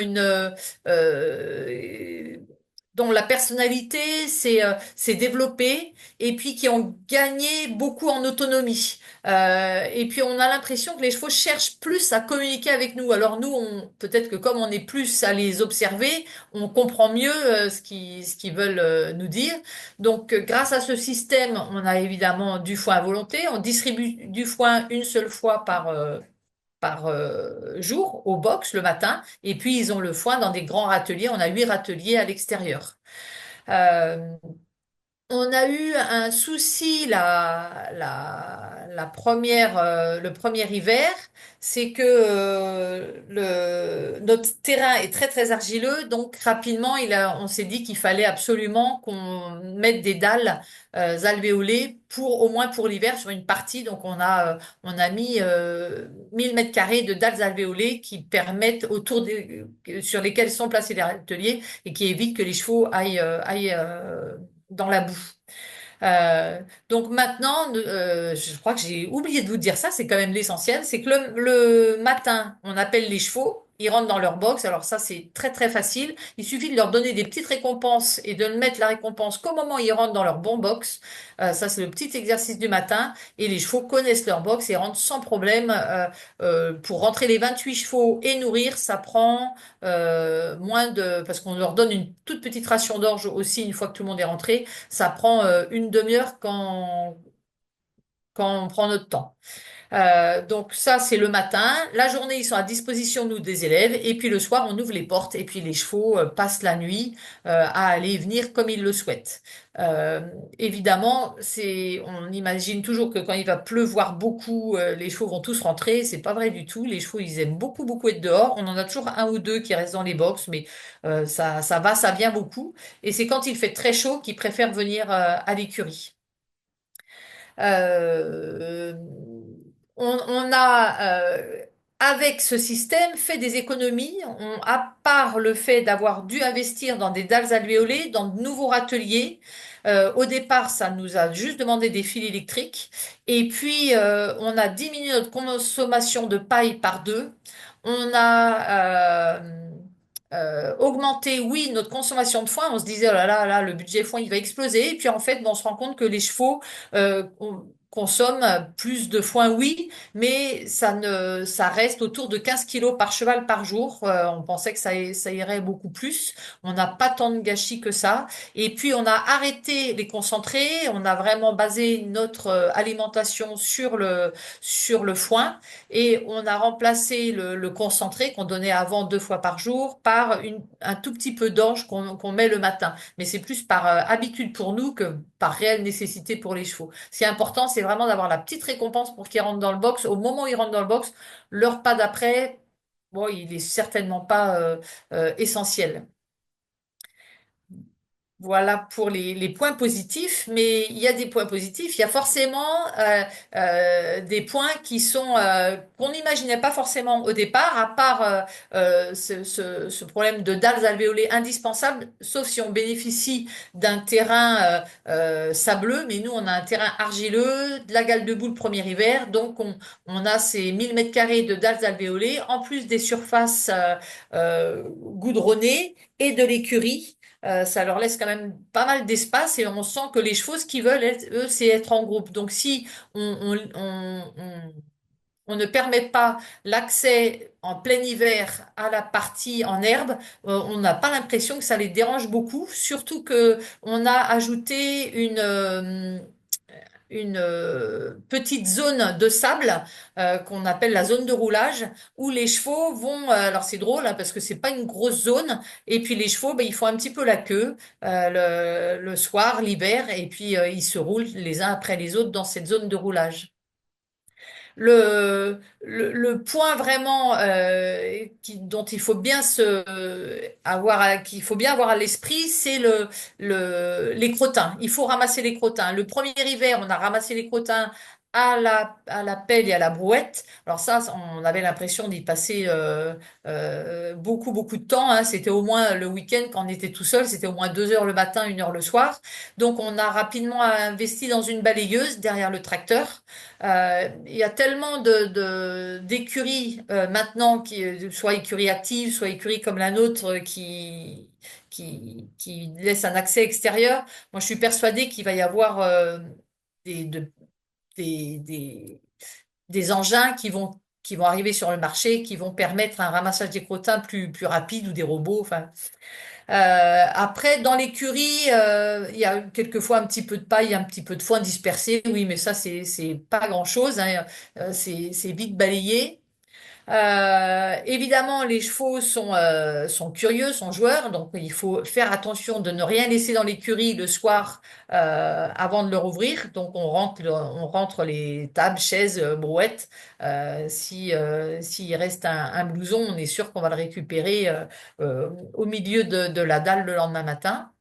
dont la personnalité s'est développée et puis qui ont gagné beaucoup en autonomie. Et puis on a l'impression que les chevaux cherchent plus à communiquer avec nous. Alors nous, peut-être que comme on est plus à les observer, on comprend mieux ce qu'ils veulent nous dire. Donc, grâce à ce système, on a évidemment du foin à volonté. On distribue du foin une seule fois par jour au box le matin. Et puis, ils ont le foin dans des grands râteliers. On a 8 râteliers à l'extérieur. Euh, on a eu un souci le premier hiver, c'est que notre terrain est très très argileux, donc rapidement on s'est dit qu'il fallait absolument qu'on mette des dalles alvéolées au moins pour l'hiver sur une partie. Donc on a mis 1000 mètres carrés de dalles alvéolées qui permettent sur lesquelles sont placés les ateliers et qui évitent que les chevaux aillent dans la boue. Euh, donc maintenant, je crois que j'ai oublié de vous dire ça, c'est quand même l'essentiel, c'est que le matin, on appelle les chevaux, ils rentrent dans leur box. Alors ça, c'est très très facile. Il suffit de leur donner des petites récompenses et de mettre la récompense qu'au moment où ils rentrent dans leur bon box. Ça, c'est le petit exercice du matin. Et les chevaux connaissent leur box et rentrent sans problème. Pour rentrer les 28 chevaux et nourrir, ça prend parce qu'on leur donne une toute petite ration d'orge aussi une fois que tout le monde est rentré. Ça prend une demi-heure quand on prend notre temps. Donc ça, c'est le matin. La journée, ils sont à disposition, nous, des élèves. Et puis le soir, on ouvre les portes. Et puis les chevaux passent la nuit à aller et venir comme ils le souhaitent. Euh, Évidemment, on imagine toujours que quand il va pleuvoir beaucoup, les chevaux vont tous rentrer. C'est pas vrai du tout. Les chevaux, ils aiment beaucoup, beaucoup être dehors. On en a toujours un ou deux qui restent dans les box, mais ça va, ça vient beaucoup. Et c'est quand il fait très chaud qu'ils préfèrent venir à l'écurie. Euh, on a, avec ce système, fait des économies. À part le fait d'avoir dû investir dans des dalles alvéolées, dans de nouveaux râteliers, au départ, ça nous a juste demandé des fils électriques. Et puis, on a diminué notre consommation de paille par deux. On a augmenté, oui, notre consommation de foin. On se disait, oh là là, là, le budget foin, il va exploser. Et puis, en fait, bon, on se rend compte que les chevaux consomme plus de foin, oui, mais ça reste autour de 15 kilos par cheval par jour. On pensait que ça irait beaucoup plus. On n'a pas tant de gâchis que ça. Et puis, on a arrêté les concentrés. On a vraiment basé notre alimentation sur le foin et on a remplacé le concentré qu'on donnait avant 2 fois par jour par un tout petit peu d'orge qu'on met le matin. Mais c'est plus par habitude pour nous que par réelle nécessité pour les chevaux. Ce qui est important, c'est vraiment d'avoir la petite récompense pour qu'ils rentrent dans le box. Au moment où ils rentrent dans le box, leur pas d'après, bon, il est certainement pas essentiel. Voilà pour les points positifs, mais il y a des points positifs. Il y a forcément des points qui sont qu'on n'imaginait pas forcément au départ, à part ce problème de dalles alvéolées indispensables, sauf si on bénéficie d'un terrain sableux. Mais nous, on a un terrain argileux, de la gale de boue le premier hiver, donc on a ces 1000 mètres carrés de dalles alvéolées, en plus des surfaces goudronnées et de l'écurie. Ça leur laisse quand même pas mal d'espace et on sent que les chevaux, ce qu'ils veulent, eux, c'est être en groupe. Donc si on ne permet pas l'accès en plein hiver à la partie en herbe, on n'a pas l'impression que ça les dérange beaucoup, surtout que on a ajouté une petite zone de sable qu'on appelle la zone de roulage où les chevaux vont alors c'est drôle hein, parce que c'est pas une grosse zone et puis les chevaux ben, ils font un petit peu la queue le soir l'hiver et puis ils se roulent les uns après les autres dans cette zone de roulage. Le point vraiment dont il faut bien qu'il faut bien avoir à l'esprit, c'est les crottins. Il faut ramasser les crottins. Le premier hiver, on a ramassé les crottins à la pelle et à la brouette. Alors ça, on avait l'impression d'y passer beaucoup, beaucoup de temps. Hein. C'était au moins le week-end quand on était tout seul, c'était au moins 2 heures le matin, 1 heure le soir. Donc on a rapidement investi dans une balayeuse derrière le tracteur. Il y a tellement d'écuries maintenant, soit écuries actives, soit écuries comme la nôtre, qui laissent un accès extérieur. Moi, je suis persuadée qu'il va y avoir des, de- des, des engins qui vont arriver sur le marché, qui vont permettre un ramassage des crottins plus rapide ou des robots. Enfin, après, dans l'écurie, il y a quelquefois un petit peu de paille, un petit peu de foin dispersé. Oui, mais ça, c'est pas grand-chose, hein. C'est vite balayé. Évidemment, les chevaux sont curieux, sont joueurs, donc il faut faire attention de ne rien laisser dans l'écurie le soir avant de leur ouvrir. Donc on rentre les tables, chaises, brouettes. S'il reste un blouson, on est sûr qu'on va le récupérer au milieu de la dalle le lendemain matin.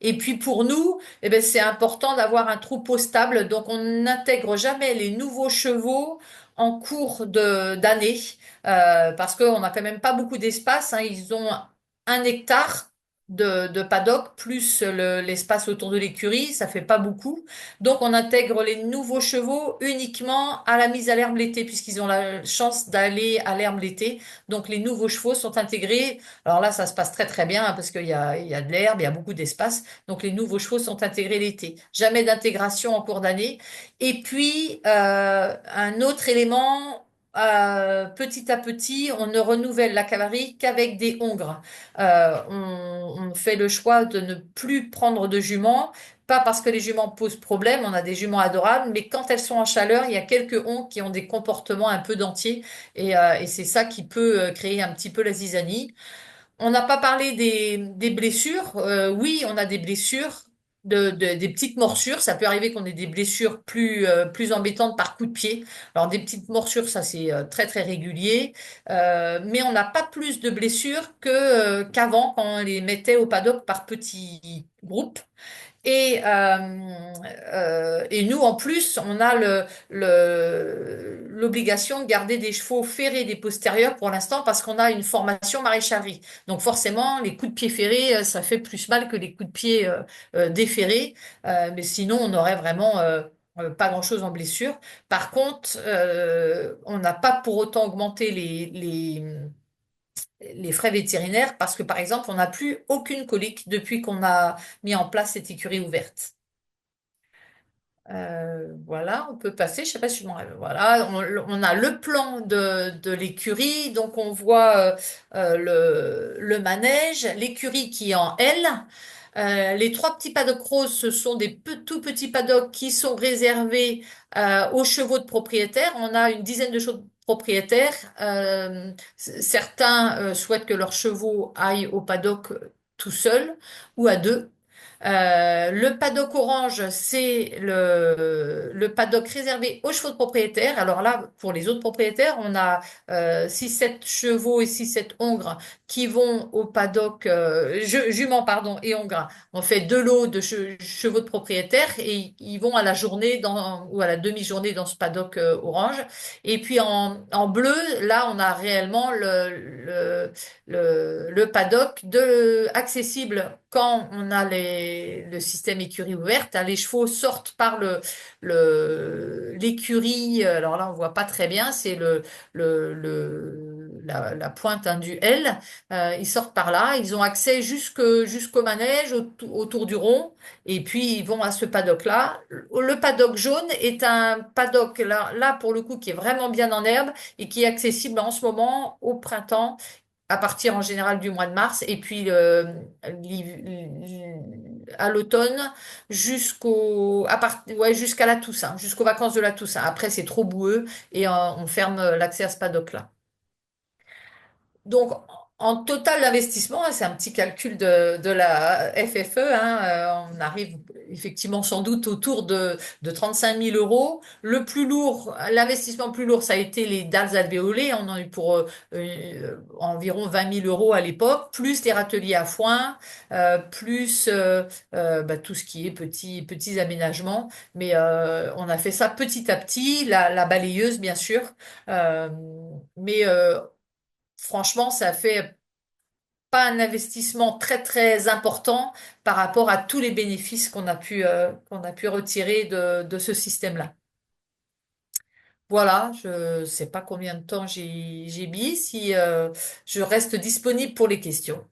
Et puis pour nous, eh ben, c'est important d'avoir un troupeau stable, donc on n'intègre jamais les nouveaux chevaux en cours d'année, parce qu'on n'a quand même pas beaucoup d'espace, hein. Ils ont 1 hectare de paddock plus l'espace autour de l'écurie, ça fait pas beaucoup. Donc on intègre les nouveaux chevaux uniquement à la mise à l'herbe l'été, puisqu'ils ont la chance d'aller à l'herbe l'été. Donc les nouveaux chevaux sont intégrés. Alors là, ça se passe très très bien hein, parce il y a de l'herbe, il y a beaucoup d'espace. Donc les nouveaux chevaux sont intégrés l'été. Jamais d'intégration en cours d'année. Et puis un autre élément, petit à petit, on ne renouvelle la cavalerie qu'avec des hongres. On fait le choix de ne plus prendre de juments. Pas parce que les juments posent problème, on a des juments adorables, mais quand elles sont en chaleur, il y a quelques hongres qui ont des comportements un peu dentiers et c'est ça qui peut créer un petit peu la zizanie. On n'a pas parlé des blessures. Oui, on a des blessures, des petites morsures. Ça peut arriver qu'on ait des blessures plus embêtantes par coup de pied. Alors des petites morsures, ça c'est très très régulier. Mais on n'a pas plus de blessures qu'avant quand on les mettait au paddock par petits groupes. Et nous, en plus, on a l'obligation de garder des chevaux ferrés des postérieurs pour l'instant parce qu'on a une formation maréchalerie. Donc forcément, les coups de pied ferrés, ça fait plus mal que les coups de pied déferrés. Mais sinon, on aurait vraiment pas grand-chose en blessure. Par contre, on n'a pas pour autant augmenté les frais vétérinaires parce que, par exemple, on n'a plus aucune colique depuis qu'on a mis en place cette écurie ouverte. Voilà, on peut passer. Je sais pas si voilà, on a le plan de l'écurie, donc on voit le manège, l'écurie qui est en L. Les trois petits paddocks roses, ce sont des tout petits paddocks qui sont réservés aux chevaux de propriétaires. On a une dizaine de chevaux de propriétaires. Certains souhaitent que leurs chevaux aillent au paddock tout seuls ou à deux. Le paddock orange, c'est le paddock réservé aux chevaux de propriétaires. Alors là, pour les autres propriétaires, on a 6-7 chevaux et 6-7 hongres qui vont au paddock, juments, pardon, et hongres. On fait deux lots de chevaux de propriétaires et ils vont à la journée ou à la demi-journée dans ce paddock orange. Et puis en bleu, là, on a réellement le paddock accessible quand on a le système écurie ouverte. Hein. Les chevaux sortent par l'écurie. Alors là, on voit pas très bien. C'est la pointe hein, du L. Ils sortent par là. Ils ont accès jusqu'au manège, autour du rond. Et puis, ils vont à ce paddock-là. Le paddock jaune est un paddock, là, pour le coup, qui est vraiment bien en herbe et qui est accessible en ce moment au printemps à partir en général du mois de mars et puis à l'automne ouais, jusqu'à la Toussaint, jusqu'aux vacances de la Toussaint. Après, c'est trop boueux et on ferme l'accès à ce paddock-là. Donc, en total d'investissement, hein, c'est un petit calcul de la FFE, hein, on arrive effectivement sans doute autour de 35 000 euros. L'investissement plus lourd, ça a été les dalles alvéolées. On en a eu pour environ 20 000 euros à l'époque, plus les râteliers à foin, plus bah, tout ce qui est petits aménagements. Mais on a fait ça petit à petit, la balayeuse, bien sûr. Euh, mais franchement, ça fait pas un investissement très très important par rapport à tous les bénéfices qu'on a pu retirer de ce système-là. Voilà, je sais pas combien de temps j'ai mis, si je reste disponible pour les questions.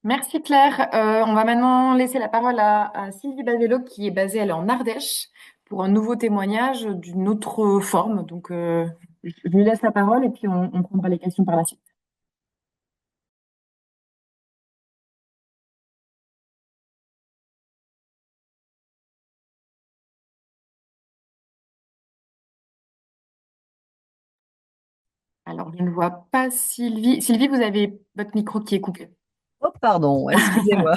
Merci Claire. On va maintenant laisser la parole à Sylvie Bazelot qui est basée elle en Ardèche pour un nouveau témoignage d'une autre forme. Donc je lui laisse la parole et puis on prendra les questions par la suite. Alors je ne vois pas Sylvie. Sylvie, vous avez votre micro qui est coupé. Oh, pardon, excusez-moi.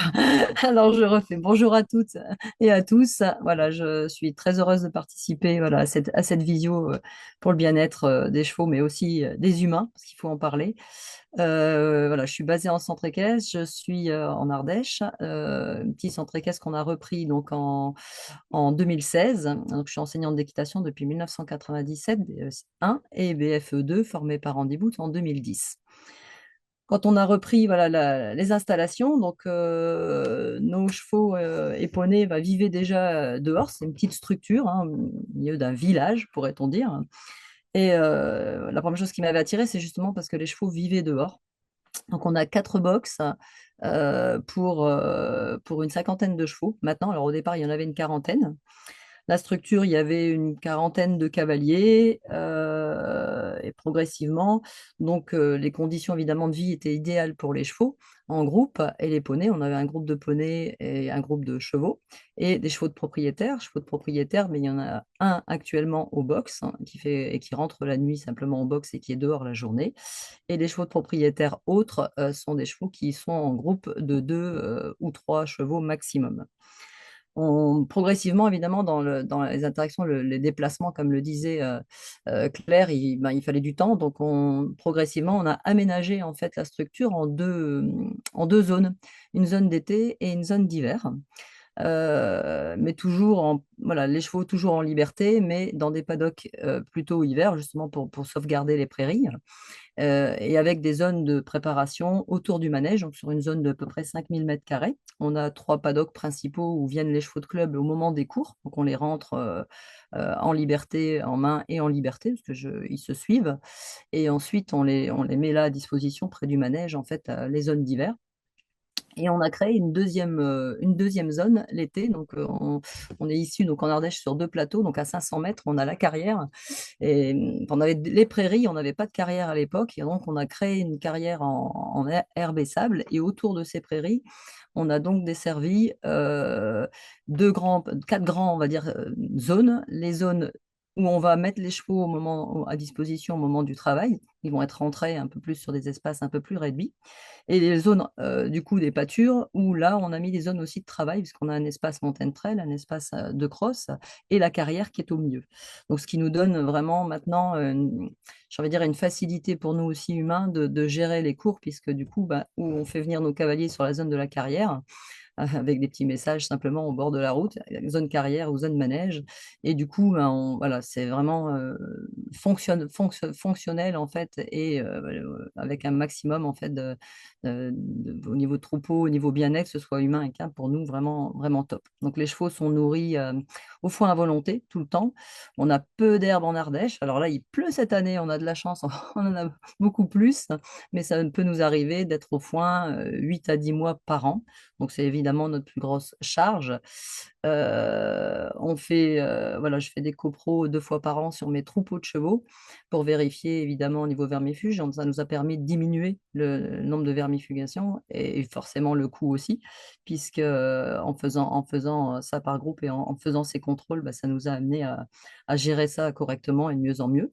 Alors, je refais bonjour à toutes et à tous. Voilà, je suis très heureuse de participer voilà, à cette visio pour le bien-être des chevaux, mais aussi des humains, parce qu'il faut en parler. Voilà, je suis basée en centre équestre, je suis en Ardèche, un petit centre équestre qu'on a repris donc en 2016. Donc, je suis enseignante d'équitation depuis 1997, BE1 et BFE2, formée par Andy Booth en 2010. Quand on a repris voilà, les installations, donc nos chevaux et poneys vivaient déjà dehors. C'est une petite structure, hein, au milieu d'un village, pourrait-on dire. Et la première chose qui m'avait attirée, c'est justement parce que les chevaux vivaient dehors. Donc on a 4 box pour une cinquantaine de chevaux. Maintenant, alors au départ, il y en avait une quarantaine. La structure, il y avait une quarantaine de cavaliers et progressivement, donc les conditions évidemment de vie étaient idéales pour les chevaux en groupe et les poneys. On avait un groupe de poneys et un groupe de chevaux et des chevaux de propriétaires. Chevaux de propriétaires, mais il y en a un actuellement au box hein, qui rentre la nuit simplement au box et qui est dehors la journée. Et les chevaux de propriétaires autres sont des chevaux qui sont en groupe de 2 ou 3 chevaux maximum. Progressivement, évidemment, dans les interactions, les déplacements, comme le disait Claire, il fallait du temps. Donc, progressivement, on a aménagé en fait la structure en deux zones, une zone d'été et une zone d'hiver. Mais toujours voilà, les chevaux toujours en liberté, mais dans des paddocks plutôt hiver, justement pour sauvegarder les prairies et avec des zones de préparation autour du manège, donc sur une zone de à peu près 5000 mètres carrés. On a 3 paddocks principaux où viennent les chevaux de club au moment des cours, donc on les rentre en liberté, en main et en liberté, parce que ils se suivent, et ensuite on les met là à disposition près du manège, en fait, les zones d'hiver. Et on a créé une deuxième zone l'été. Donc, on est issu donc en Ardèche sur deux plateaux. Donc, à 500 mètres, on a la carrière. Et on avait les prairies, on n'avait pas de carrière à l'époque. Et donc, on a créé une carrière en herbe et sable. Et autour de ces prairies, on a donc desservi quatre grands, on va dire, zones. Les zones où on va mettre les chevaux à disposition au moment du travail. Ils vont être rentrés un peu plus sur des espaces un peu plus réduits. Et les zones du coup des pâtures où là on a mis des zones aussi de travail puisqu'on a un espace montagne trail, un espace de cross et la carrière qui est au milieu. Donc ce qui nous donne vraiment maintenant, j'ai envie de dire une facilité pour nous aussi humains de gérer les cours puisque du coup bah, où on fait venir nos cavaliers sur la zone de la carrière avec des petits messages simplement au bord de la route, zone carrière ou zone manège. Et du coup, ben, voilà, c'est vraiment fonctionnel en fait et avec un maximum en fait au niveau troupeau, au niveau bien-être, que ce soit humain et câble, pour nous vraiment, vraiment top. Donc les chevaux sont nourris au foin à volonté tout le temps. On a peu d'herbe en Ardèche. Alors là, il pleut cette année, on a de la chance, on en a beaucoup plus, mais ça peut nous arriver d'être au foin 8 à 10 mois par an. Donc, c'est évidemment notre plus grosse charge. Voilà, je fais des copros 2 fois par an sur mes troupeaux de chevaux pour vérifier évidemment au niveau vermifuge. Donc, ça nous a permis de diminuer le nombre de vermifugations et forcément le coût aussi, puisque en faisant ça par groupe et en faisant ces contrôles, bah, ça nous a amené à gérer ça correctement et de mieux en mieux.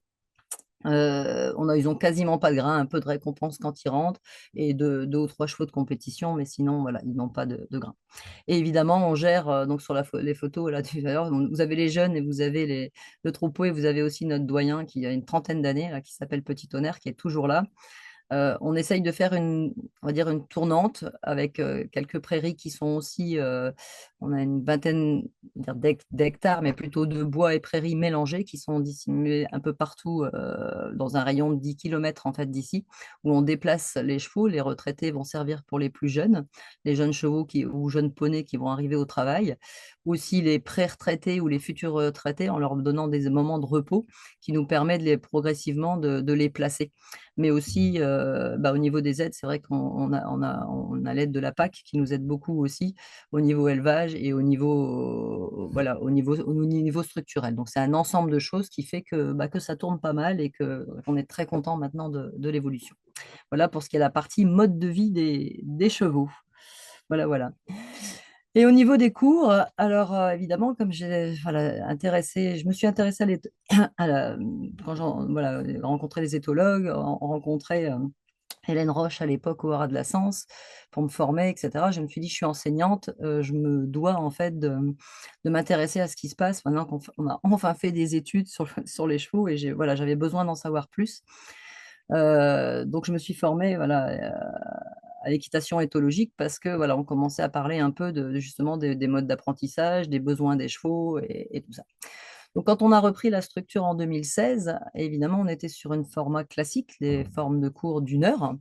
Ils ont quasiment pas de grains, un peu de récompense quand ils rentrent et deux ou trois chevaux de compétition, mais sinon, voilà, ils n'ont pas de grains. Et évidemment, on gère donc sur les photos là tout à l'heure, vous avez les jeunes et vous avez le troupeau et vous avez aussi notre doyen qui a une trentaine d'années, là, qui s'appelle Petit Tonnerre, qui est toujours là. On essaye de faire on va dire une tournante avec quelques prairies qui sont aussi, on a une vingtaine d'hectares, mais plutôt de bois et prairies mélangées qui sont dissimulés un peu partout dans un rayon de 10 km en fait d'ici, où on déplace les chevaux. Les retraités vont servir pour les plus jeunes, les jeunes chevaux ou jeunes poneys qui vont arriver au travail, aussi les pré-retraités ou les futurs retraités en leur donnant des moments de repos qui nous permettent progressivement de les placer. Mais aussi au niveau des aides, c'est vrai qu'on a l'aide de la PAC qui nous aide beaucoup aussi au niveau élevage et voilà, au niveau structurel. Donc c'est un ensemble de choses qui fait que ça tourne pas mal et qu'on est très content maintenant de l'évolution. Voilà pour ce qui est la partie mode de vie des chevaux. Voilà, voilà. Et au niveau des cours, alors évidemment, comme je me suis intéressée quand j'ai rencontré les éthologues, on rencontrait Hélène Roche à l'époque au Haras de la Sens pour me former, etc. Je me suis dit, je suis enseignante, je me dois en fait de m'intéresser à ce qui se passe maintenant qu'on a enfin fait des études sur les chevaux et j'avais besoin d'en savoir plus. Donc je me suis formée à l'équitation éthologique parce que voilà, on commençait à parler un peu justement des modes d'apprentissage, des besoins des chevaux et tout ça. Donc quand on a repris la structure en 2016, évidemment, on était sur un format classique, les formes de cours d'1 heure.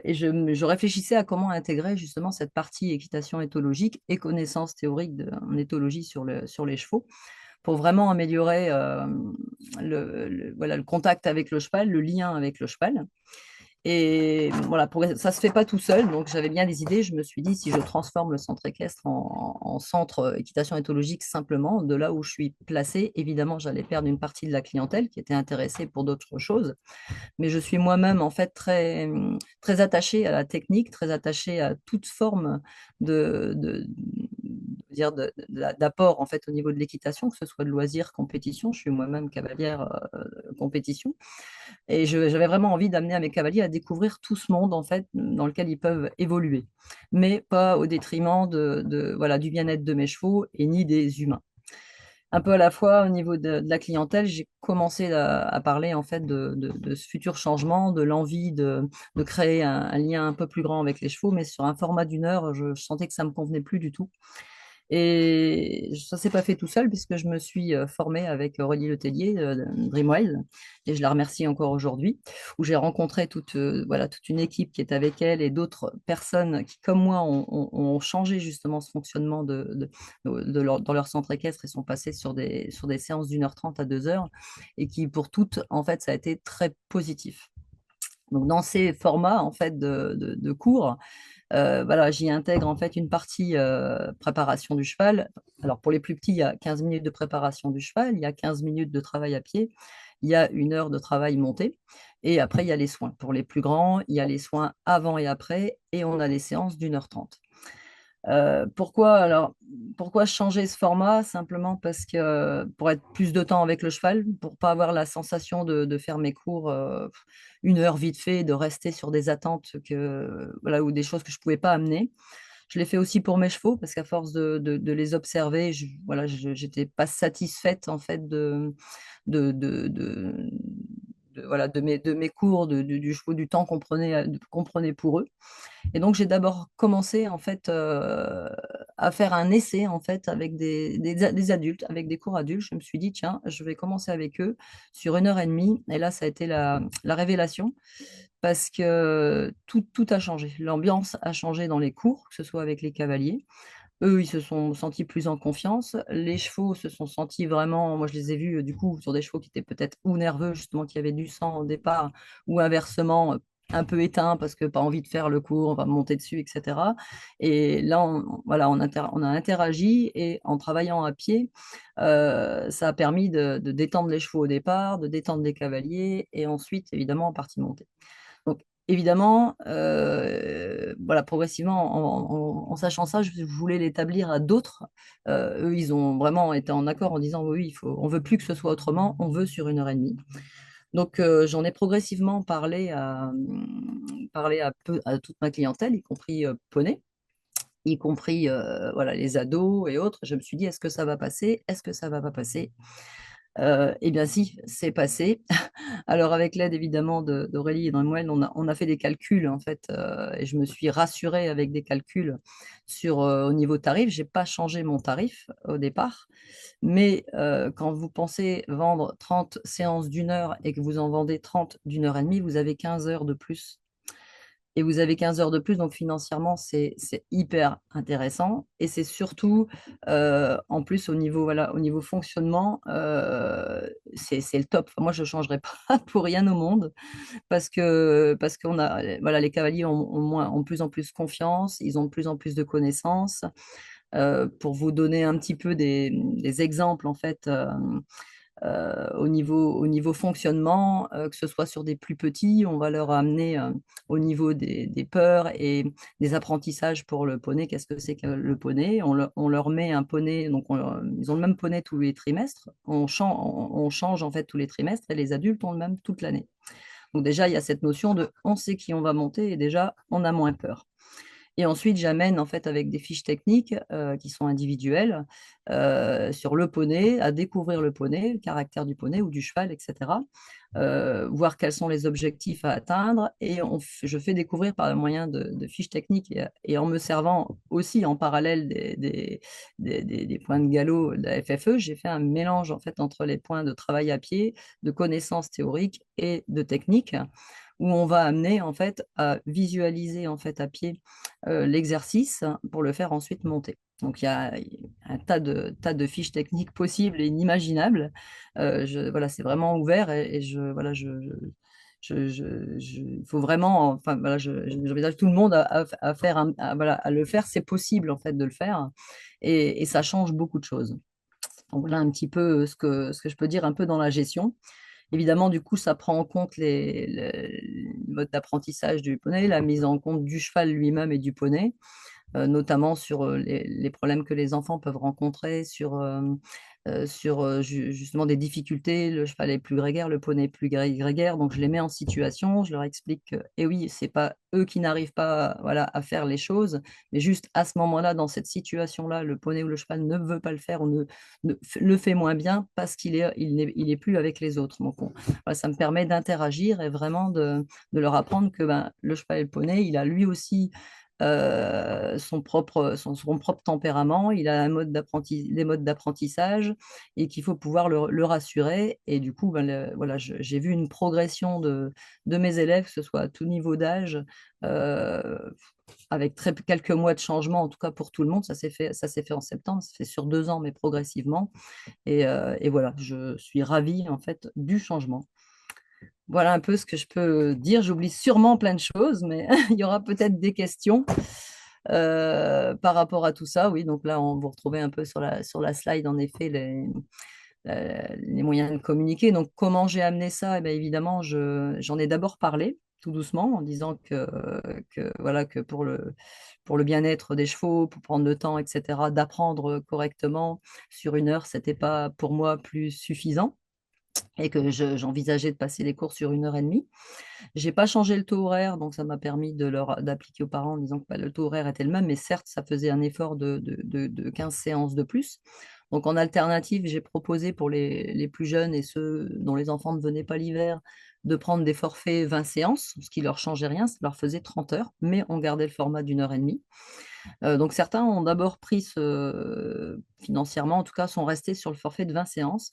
Et je réfléchissais à comment intégrer justement cette partie équitation éthologique et connaissances théoriques en éthologie sur les chevaux pour vraiment améliorer le contact avec le cheval, le lien avec le cheval. Et voilà, ça se fait pas tout seul, donc j'avais bien des idées. Je me suis dit, si je transforme le centre équestre en centre équitation éthologique simplement, de là où je suis placée, évidemment, j'allais perdre une partie de la clientèle qui était intéressée pour d'autres choses. Mais je suis moi-même en fait très, très attachée à la technique, très attachée à toute forme d'apport en fait au niveau de l'équitation, que ce soit de loisir, compétition. Je suis moi-même cavalière compétition. Et j'avais vraiment envie d'amener à mes cavaliers à découvrir tout ce monde en fait dans lequel ils peuvent évoluer, mais pas au détriment voilà, du bien-être de mes chevaux et ni des humains. Un peu à la fois au niveau de la clientèle, j'ai commencé à parler en fait de ce futur changement, de l'envie de créer un lien un peu plus grand avec les chevaux, mais sur un format d'1 heure, je sentais que ça me convenait plus du tout. Et ça s'est pas fait tout seul puisque je me suis formée avec Aurélie Letellier de Dreamwild et je la remercie encore aujourd'hui, où j'ai rencontré toute une équipe qui est avec elle et d'autres personnes qui, comme moi, ont changé justement ce fonctionnement dans leur centre équestre et sont passés sur des séances d'1 h 30 à 2 heures et qui, pour toutes, en fait, ça a été très positif. Donc, dans ces formats en fait de cours, Voilà, j'y intègre en fait une partie préparation du cheval. Alors pour les plus petits, il y a 15 minutes de préparation du cheval, il y a 15 minutes de travail à pied, il y a 1 heure de travail monté, et après il y a les soins. Pour les plus grands, il y a les soins avant et après, et on a les séances d'1 h 30. Pourquoi changer ce format? Simplement parce que pour être plus de temps avec le cheval, pour pas avoir la sensation de faire mes cours 1 heure vite fait, de rester sur des attentes voilà, ou des choses que je pouvais pas amener. Je l'ai fait aussi pour mes chevaux parce qu'à force de les observer, voilà, j'étais pas satisfaite en fait de, de, de, voilà, de mes cours, du chevaux, du temps qu'on prenait pour eux. Et donc, j'ai d'abord commencé en fait à faire un essai en fait avec des adultes, avec des cours adultes. Je me suis dit, tiens, je vais commencer avec eux sur 1 h 30. Et là, ça a été la révélation parce que tout a changé. L'ambiance a changé dans les cours, que ce soit avec les cavaliers. Eux, ils se sont sentis plus en confiance. Les chevaux se sont sentis vraiment, moi je les ai vus du coup sur des chevaux qui étaient peut-être ou nerveux, justement, qui avaient du sang au départ, ou inversement, un peu éteints parce que pas envie de faire le cours, on va monter dessus, etc. Et là, voilà, on a interagi, et en travaillant à pied, ça a permis de détendre les chevaux au départ, de détendre les cavaliers, et ensuite, évidemment, en partie montée. Donc, évidemment, voilà, progressivement, en sachant ça, je voulais l'établir à d'autres. Eux, ils ont vraiment été en accord en disant oui, on veut plus que ce soit autrement, on veut sur 1 h 30. Donc, j'en ai progressivement parlé à toute ma clientèle, y compris poney, y compris voilà, les ados et autres. Je me suis dit, est-ce que ça va passer? Est-ce que ça va pas passer? Eh bien si, c'est passé. Alors avec l'aide évidemment d'Aurélie et d'Emmanuel, on a fait des calculs en fait, et je me suis rassurée avec des calculs au niveau tarif. J'ai pas changé mon tarif au départ, mais quand vous pensez vendre 30 séances d'1 heure et que vous en vendez 30 d'1 h 30, vous avez 15 heures de plus. Et vous avez 15 heures de plus, donc financièrement, c'est hyper intéressant. Et c'est surtout, en plus, voilà, au niveau fonctionnement, c'est le top. Enfin, moi, je ne changerais pas pour rien au monde parce qu'on a, voilà, les cavaliers ont de plus en plus confiance, ils ont de plus en plus de connaissances. Pour vous donner un petit peu des exemples, en fait, au niveau fonctionnement, que ce soit sur des plus petits, on va leur amener au niveau des peurs et des apprentissages pour le poney. Qu'est-ce que c'est que le poney? On leur met un poney, donc ils ont le même poney tous les trimestres. On change en fait tous les trimestres, et les adultes ont le même toute l'année. Donc déjà, il y a cette notion de on sait qui on va monter, et déjà, on a moins peur. Et ensuite, j'amène en fait avec des fiches techniques qui sont individuelles sur le poney, à découvrir le poney, le caractère du poney ou du cheval, etc. Voir quels sont les objectifs à atteindre. Et je fais découvrir par le moyen de fiches techniques, et en me servant aussi en parallèle des points de galop de la FFE. J'ai fait un mélange en fait entre les points de travail à pied, de connaissances théoriques et de techniques, où on va amener en fait à visualiser en fait à pied l'exercice pour le faire ensuite monter. Donc il y a un tas de fiches techniques possibles et inimaginables. Voilà, c'est vraiment ouvert, et voilà, il faut vraiment, enfin voilà, j'envisage tout le monde à faire, voilà, à le faire. C'est possible en fait de le faire, et ça change beaucoup de choses. Donc voilà un petit peu ce que je peux dire un peu dans la gestion. Évidemment, du coup, ça prend en compte le mode d'apprentissage du poney, la mise en compte du cheval lui-même et du poney, notamment sur les problèmes que les enfants peuvent rencontrer, sur justement des difficultés. Le cheval est plus grégaire, le poney est plus grégaire. Donc, je les mets en situation, je leur explique que, eh oui, c'est pas eux qui n'arrivent pas, voilà, à faire les choses, mais juste à ce moment-là, dans cette situation-là, le poney ou le cheval ne veut pas le faire, ou le fait moins bien parce il est plus avec les autres. Donc, voilà, ça me permet d'interagir et vraiment de leur apprendre que le cheval et le poney, il a lui aussi son propre tempérament, il a des modes d'apprentissage, et qu'il faut pouvoir le rassurer. Et du coup, voilà, j'ai vu une progression de mes élèves, que ce soit à tout niveau d'âge, euh, avec quelques mois de changement, en tout cas pour tout le monde. Ça s'est fait en septembre, ça s'est fait sur 2 ans, mais progressivement. Et voilà, je suis ravie en fait du changement. voilà un peu ce que je peux dire. J'oublie sûrement plein de choses, mais il y aura peut-être des questions par rapport à tout ça. Oui, donc là, on vous retrouvez un peu sur la slide, en effet, les moyens de communiquer. Donc, comment j'ai amené ça? Eh bien, évidemment, j'en ai d'abord parlé tout doucement en disant voilà, que pour le bien-être des chevaux, pour prendre le temps, etc., d'apprendre correctement sur 1 heure, c'était pas pour moi plus suffisant et que j'envisageais de passer les cours sur 1 heure et demie. J'ai pas changé le taux horaire, donc ça m'a permis d'appliquer aux parents en disant que le taux horaire était le même, mais certes, ça faisait un effort de 15 séances de plus. Donc en alternative, j'ai proposé pour les plus jeunes et ceux dont les enfants ne venaient pas l'hiver de prendre des forfaits 20 séances, ce qui leur changeait rien, ça leur faisait 30 heures, mais on gardait le format d'1 heure et demie. Donc certains ont d'abord pris financièrement, en tout cas, sont restés sur le forfait de 20 séances.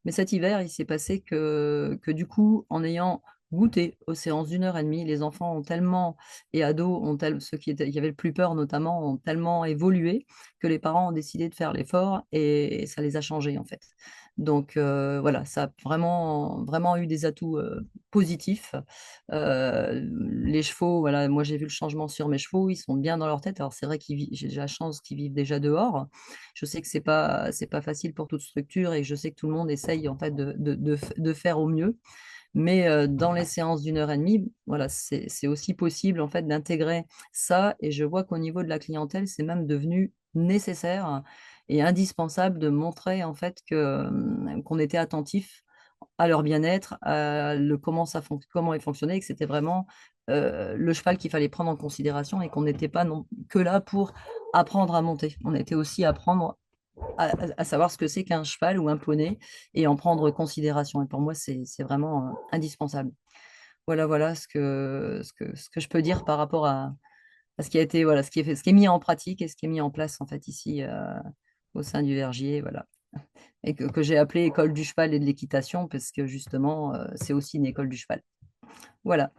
Mais cet hiver, il s'est passé que du coup, en ayant goûté aux séances d'1 heure et demie, les enfants ont tellement, et ados, ceux qui avaient le plus peur notamment, ont tellement évolué que les parents ont décidé de faire l'effort et ça les a changés en fait. Donc voilà, ça a vraiment, vraiment eu des atouts positifs. Les chevaux, voilà, moi j'ai vu le changement sur mes chevaux, ils sont bien dans leur tête. Alors c'est vrai j'ai la chance qu'ils vivent déjà dehors. Je sais que c'est pas facile pour toute structure et je sais que tout le monde essaye en fait de faire au mieux. Mais dans les séances d'1 heure et demie, voilà, c'est aussi possible en fait d'intégrer ça. Et je vois qu'au niveau de la clientèle, c'est même devenu nécessaire et indispensable de montrer en fait qu'on était attentif à leur bien-être, comment ils fonctionnaient, et que c'était vraiment le cheval qu'il fallait prendre en considération et qu'on n'était pas que là pour apprendre à monter. On était aussi apprendre à savoir ce que c'est qu'un cheval ou un poney et en prendre considération. Et pour moi, c'est vraiment indispensable. Voilà, voilà ce que je peux dire par rapport à ce qui a été, voilà, ce qui est mis en pratique et ce qui est mis en place en fait ici au sein du vergier, voilà. Et que j'ai appelé école du cheval et de l'équitation parce que justement, c'est aussi une école du cheval. Voilà.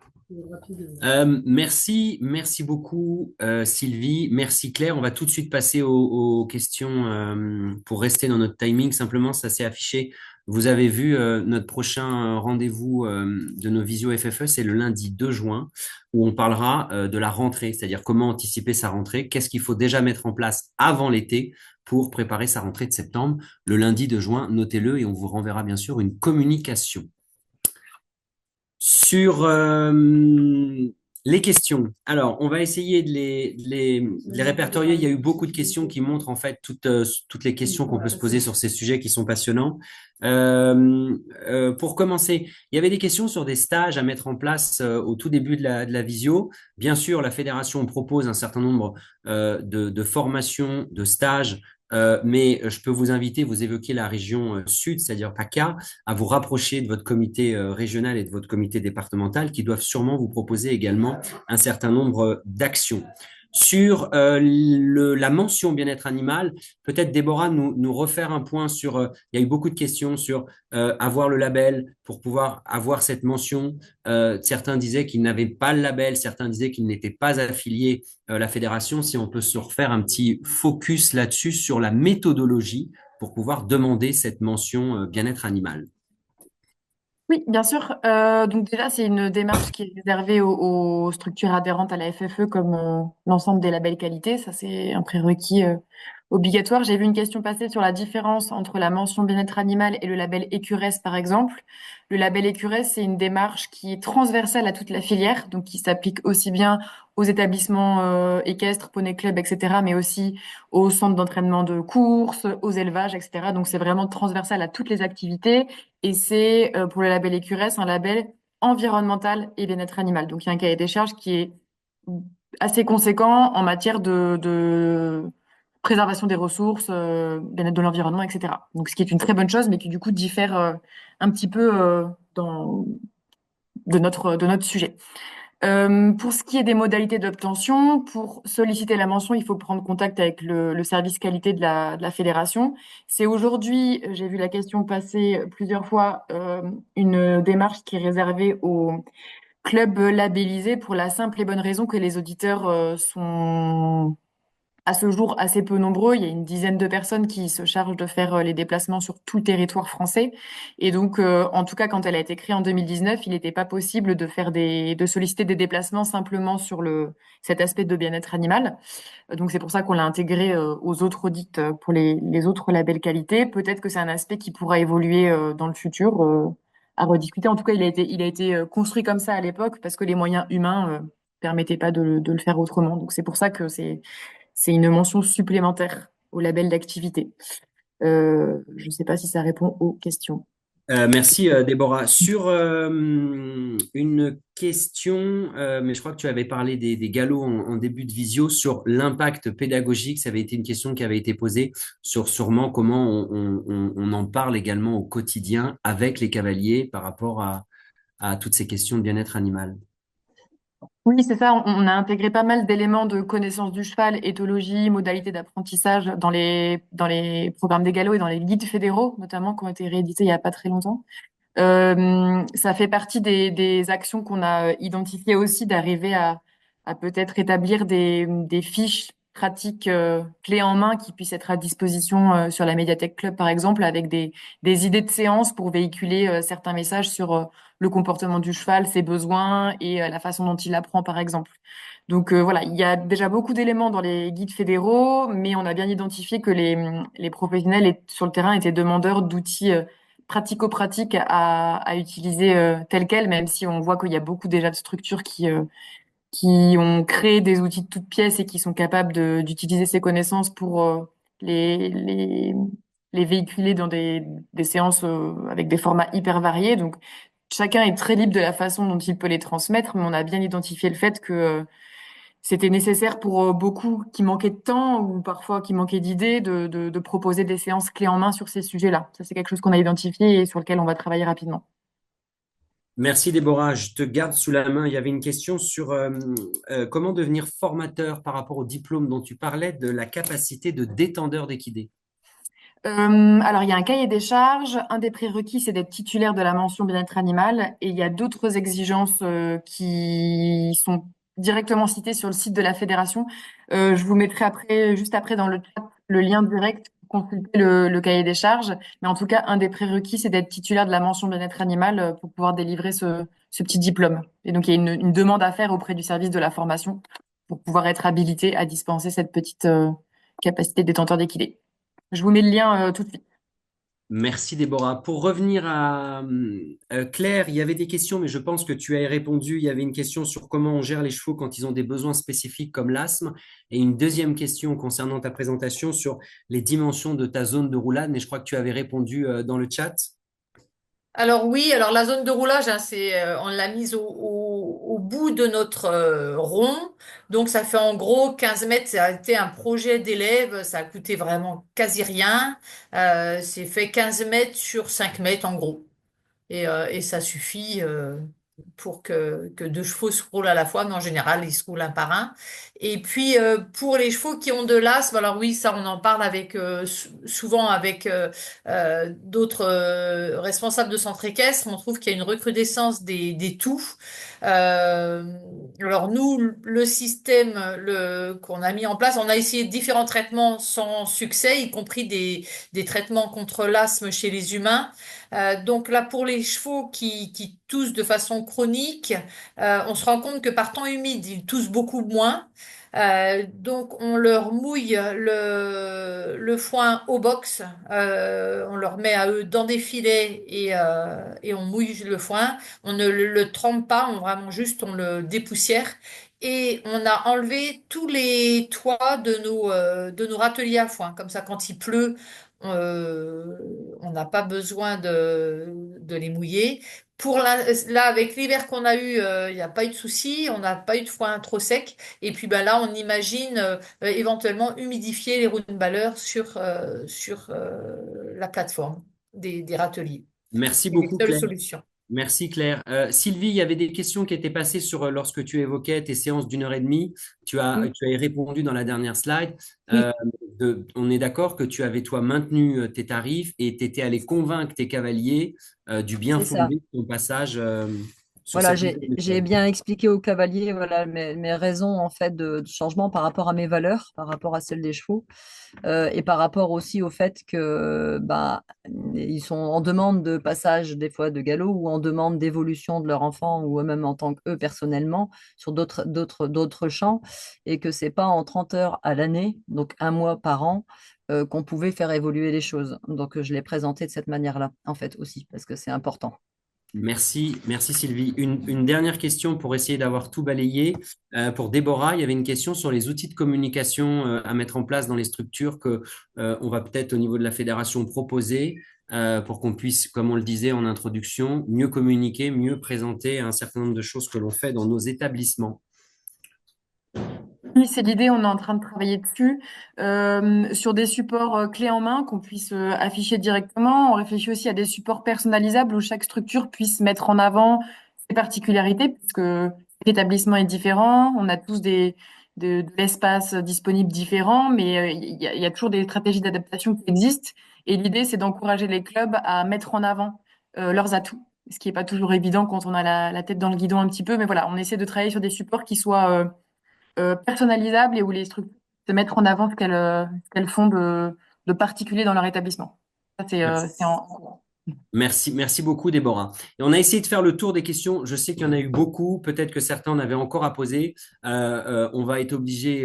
Merci beaucoup Sylvie, merci Claire. On va tout de suite passer aux questions pour rester dans notre timing. Simplement, ça s'est affiché. Vous avez vu notre prochain rendez-vous de nos visio FFE, c'est le lundi 2 juin où on parlera de la rentrée, c'est-à-dire comment anticiper sa rentrée, qu'est-ce qu'il faut déjà mettre en place avant l'été pour préparer sa rentrée de septembre. Le lundi 2 juin, notez-le et on vous renverra bien sûr une communication. Sur les questions. Alors, on va essayer de les répertorier. Il y a eu beaucoup de questions qui montrent en fait toutes les questions qu'on peut se poser sur ces sujets qui sont passionnants. Pour commencer, il y avait des questions sur des stages à mettre en place au tout début de la visio. Bien sûr, la fédération propose un certain nombre de formations, de stages, mais je peux vous inviter, vous évoquez la région sud, c'est-à-dire PACA, à vous rapprocher de votre comité régional et de votre comité départemental qui doivent sûrement vous proposer également un certain nombre d'actions. Sur la mention bien-être animal, peut-être Déborah nous refaire un point sur, il y a eu beaucoup de questions sur avoir le label pour pouvoir avoir cette mention. Certains disaient qu'ils n'avaient pas le label, certains disaient qu'ils n'étaient pas affiliés à la fédération. Si on peut se refaire un petit focus là-dessus sur la méthodologie pour pouvoir demander cette mention bien-être animal. Oui, bien sûr. Donc déjà, c'est une démarche qui est réservée aux structures adhérentes à la FFE comme l'ensemble des labels qualité. Ça, c'est un prérequis obligatoire. J'ai vu une question passer sur la différence entre la mention bien-être animal et le label Écuresse, par exemple. Le label Écuresse, c'est une démarche qui est transversale à toute la filière, donc qui s'applique aussi bien aux établissements équestres, poney club, etc., mais aussi aux centres d'entraînement de course, aux élevages, etc. Donc c'est vraiment transversal à toutes les activités. Et c'est pour le label Écuresse un label environnemental et bien-être animal. Donc il y a un cahier des charges qui est assez conséquent en matière de préservation des ressources, bien-être de l'environnement, etc. Donc ce qui est une très bonne chose, mais qui du coup diffère un petit peu de notre sujet. Pour ce qui est des modalités d'obtention, pour solliciter la mention, il faut prendre contact avec le service qualité de la fédération. C'est aujourd'hui, j'ai vu la question passer plusieurs fois, une démarche qui est réservée aux clubs labellisés pour la simple et bonne raison que les auditeurs sont à ce jour assez peu nombreux. Il y a une dizaine de personnes qui se chargent de faire les déplacements sur tout le territoire français. Et donc, en tout cas, quand elle a été créée en 2019, il n'était pas possible de solliciter des déplacements simplement sur cet aspect de bien-être animal. Donc, c'est pour ça qu'on l'a intégré aux autres audits pour les autres labels qualité. Peut-être que c'est un aspect qui pourra évoluer dans le futur, à rediscuter. En tout cas, il a été construit comme ça à l'époque parce que les moyens humains permettaient pas de le faire autrement. Donc, c'est pour ça que c'est une mention supplémentaire au label d'activité. Je ne sais pas si ça répond aux questions. Merci Déborah. Sur une question, mais je crois que tu avais parlé des galops en début de visio sur l'impact pédagogique. Ça avait été une question qui avait été posée sur sûrement comment on en parle également au quotidien avec les cavaliers par rapport à toutes ces questions de bien-être animal. Oui, c'est ça. On a intégré pas mal d'éléments de connaissance du cheval, éthologie, modalités d'apprentissage dans les programmes des galops et dans les guides fédéraux, notamment, qui ont été réédités il y a pas très longtemps. Ça fait partie des actions qu'on a identifiées aussi, d'arriver à peut-être établir des fiches pratiques clés en main qui puissent être à disposition sur la Médiathèque Club, par exemple, avec des idées de séance pour véhiculer certains messages sur le comportement du cheval, ses besoins et la façon dont il apprend, par exemple. Donc voilà, il y a déjà beaucoup d'éléments dans les guides fédéraux, mais on a bien identifié que les professionnels sur le terrain étaient demandeurs d'outils pratico-pratiques à utiliser tels quels, même si on voit qu'il y a beaucoup déjà de structures qui ont créé des outils de toutes pièces et qui sont capables d'utiliser ces connaissances pour les, les, les véhiculer dans des séances avec des formats hyper variés. Donc chacun est très libre de la façon dont il peut les transmettre, mais on a bien identifié le fait que c'était nécessaire pour beaucoup qui manquaient de temps ou parfois qui manquaient d'idées de proposer des séances clés en main sur ces sujets-là. Ça, c'est quelque chose qu'on a identifié et sur lequel on va travailler rapidement. Merci Déborah, je te garde sous la main. Il y avait une question sur comment devenir formateur par rapport au diplôme dont tu parlais de la capacité de détendeur d'équidés. Alors, il y a un cahier des charges. Un des prérequis, c'est d'être titulaire de la mention bien-être animal. Et il y a d'autres exigences qui sont directement citées sur le site de la fédération. Je vous mettrai après, juste après dans le chat, le lien direct pour consulter le cahier des charges. Mais en tout cas, un des prérequis, c'est d'être titulaire de la mention bien-être animal pour pouvoir délivrer ce petit diplôme. Et donc, il y a une demande à faire auprès du service de la formation pour pouvoir être habilité à dispenser cette petite capacité de détenteur d'équidé. Je vous mets le lien tout de suite. Merci Déborah. Pour revenir à Claire, il y avait des questions, mais je pense que tu as répondu. Il y avait une question sur comment on gère les chevaux quand ils ont des besoins spécifiques comme l'asthme, et une deuxième question concernant ta présentation sur les dimensions de ta zone de roulade, mais je crois que tu avais répondu dans le chat. Alors oui, alors la zone de roulage, hein, on l'a mise au bout de notre rond. Donc ça fait en gros 15 mètres. Ça a été un projet d'élève. Ça a coûté vraiment quasi rien. C'est fait 15 mètres sur 5 mètres en gros. Et ça suffit pour que deux chevaux se roulent à la fois, mais en général, ils se roulent un par un. Et puis, pour les chevaux qui ont de l'asthme, alors oui, ça, on en parle avec souvent avec d'autres responsables de centres équestres. On trouve qu'il y a une recrudescence des toux. Euh, alors nous, le système qu'on a mis en place, on a essayé différents traitements sans succès, y compris des traitements contre l'asthme chez les humains. Donc là, pour les chevaux qui toussent de façon chronique, on se rend compte que par temps humide, ils toussent beaucoup moins. Donc on leur mouille le foin au box, on leur met à eux dans des filets et on mouille le foin. On ne le trempe pas, vraiment juste on le dépoussière. Et on a enlevé tous les toits de nos râteliers à foin. Comme ça, quand il pleut, euh, on n'a pas besoin de les mouiller. Là, avec l'hiver qu'on a eu, il n'y a pas eu de souci, on n'a pas eu de foin trop sec. Et puis ben là, on imagine éventuellement humidifier les roues de balleur sur la plateforme des râteliers. Merci C'est les beaucoup seules Claire. solutions. Merci Claire. Sylvie, il y avait des questions qui étaient passées sur lorsque tu évoquais tes séances d'une heure et demie. Oui, Tu as répondu dans la dernière slide. Euh, oui, on est d'accord que tu avais toi maintenu tes tarifs et tu étais allé convaincre tes cavaliers du bien C'est ça. fondé de ton passage sur Voilà, cette nouvelle j'ai méthode. bien expliqué aux cavaliers voilà, mes raisons en fait de changement par rapport à mes valeurs, par rapport à celles des chevaux, et par rapport aussi au fait que bah, ils sont en demande de passage des fois de galop ou en demande d'évolution de leur enfant ou même en tant qu'eux personnellement sur d'autres champs et que c'est pas en 30 heures à l'année, donc un mois par an, qu'on pouvait faire évoluer les choses. Donc je l'ai présenté de cette manière-là en fait aussi parce que c'est important. Merci Sylvie. Une dernière question pour essayer d'avoir tout balayé. Pour Déborah, il y avait une question sur les outils de communication à mettre en place dans les structures que on va peut-être au niveau de la fédération proposer pour qu'on puisse, comme on le disait en introduction, mieux communiquer, mieux présenter un certain nombre de choses que l'on fait dans nos établissements. Oui, c'est l'idée, on est en train de travailler dessus, sur des supports clés en main qu'on puisse afficher directement. On réfléchit aussi à des supports personnalisables où chaque structure puisse mettre en avant ses particularités, puisque l'établissement est différent, on a tous de l'espace disponible différent, mais il y a toujours des stratégies d'adaptation qui existent. Et l'idée, c'est d'encourager les clubs à mettre en avant leurs atouts, ce qui n'est pas toujours évident quand on a la tête dans le guidon un petit peu. Mais voilà, on essaie de travailler sur des supports qui soient personnalisables et où les structures se mettre en avant ce qu'elles font de particulier dans leur établissement. Ça, c'est en cours. Merci beaucoup, Déborah. Et on a essayé de faire le tour des questions. Je sais qu'il y en a eu beaucoup. Peut-être que certains en avaient encore à poser. On va être obligé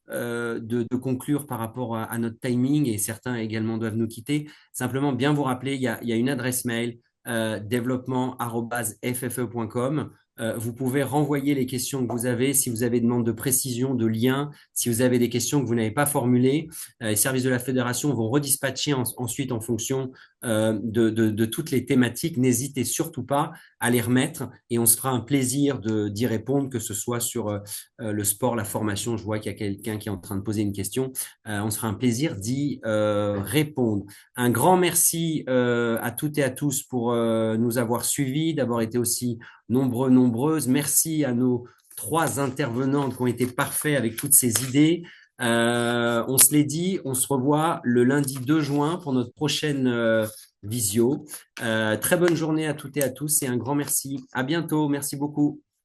de conclure par rapport à notre timing et certains également doivent nous quitter. Simplement, bien vous rappeler, il y a une adresse mail développement@ffe.com. Vous pouvez renvoyer les questions que vous avez si vous avez des demandes de précision, de liens, si vous avez des questions que vous n'avez pas formulées. Les services de la fédération vont redispatcher ensuite en fonction de toutes les thématiques. N'hésitez surtout pas à les remettre et on se fera un plaisir d'y répondre, que ce soit sur le sport, la formation. Je vois qu'il y a quelqu'un qui est en train de poser une question. On se fera un plaisir d'y répondre. Un grand merci à toutes et à tous pour nous avoir suivis, d'avoir été aussi nombreuses. Merci à nos 3 intervenantes qui ont été parfaits avec toutes ces idées. On se l'est dit, on se revoit le lundi 2 juin pour notre prochaine visio. Très bonne journée à toutes et à tous et un grand merci. À bientôt. Merci beaucoup.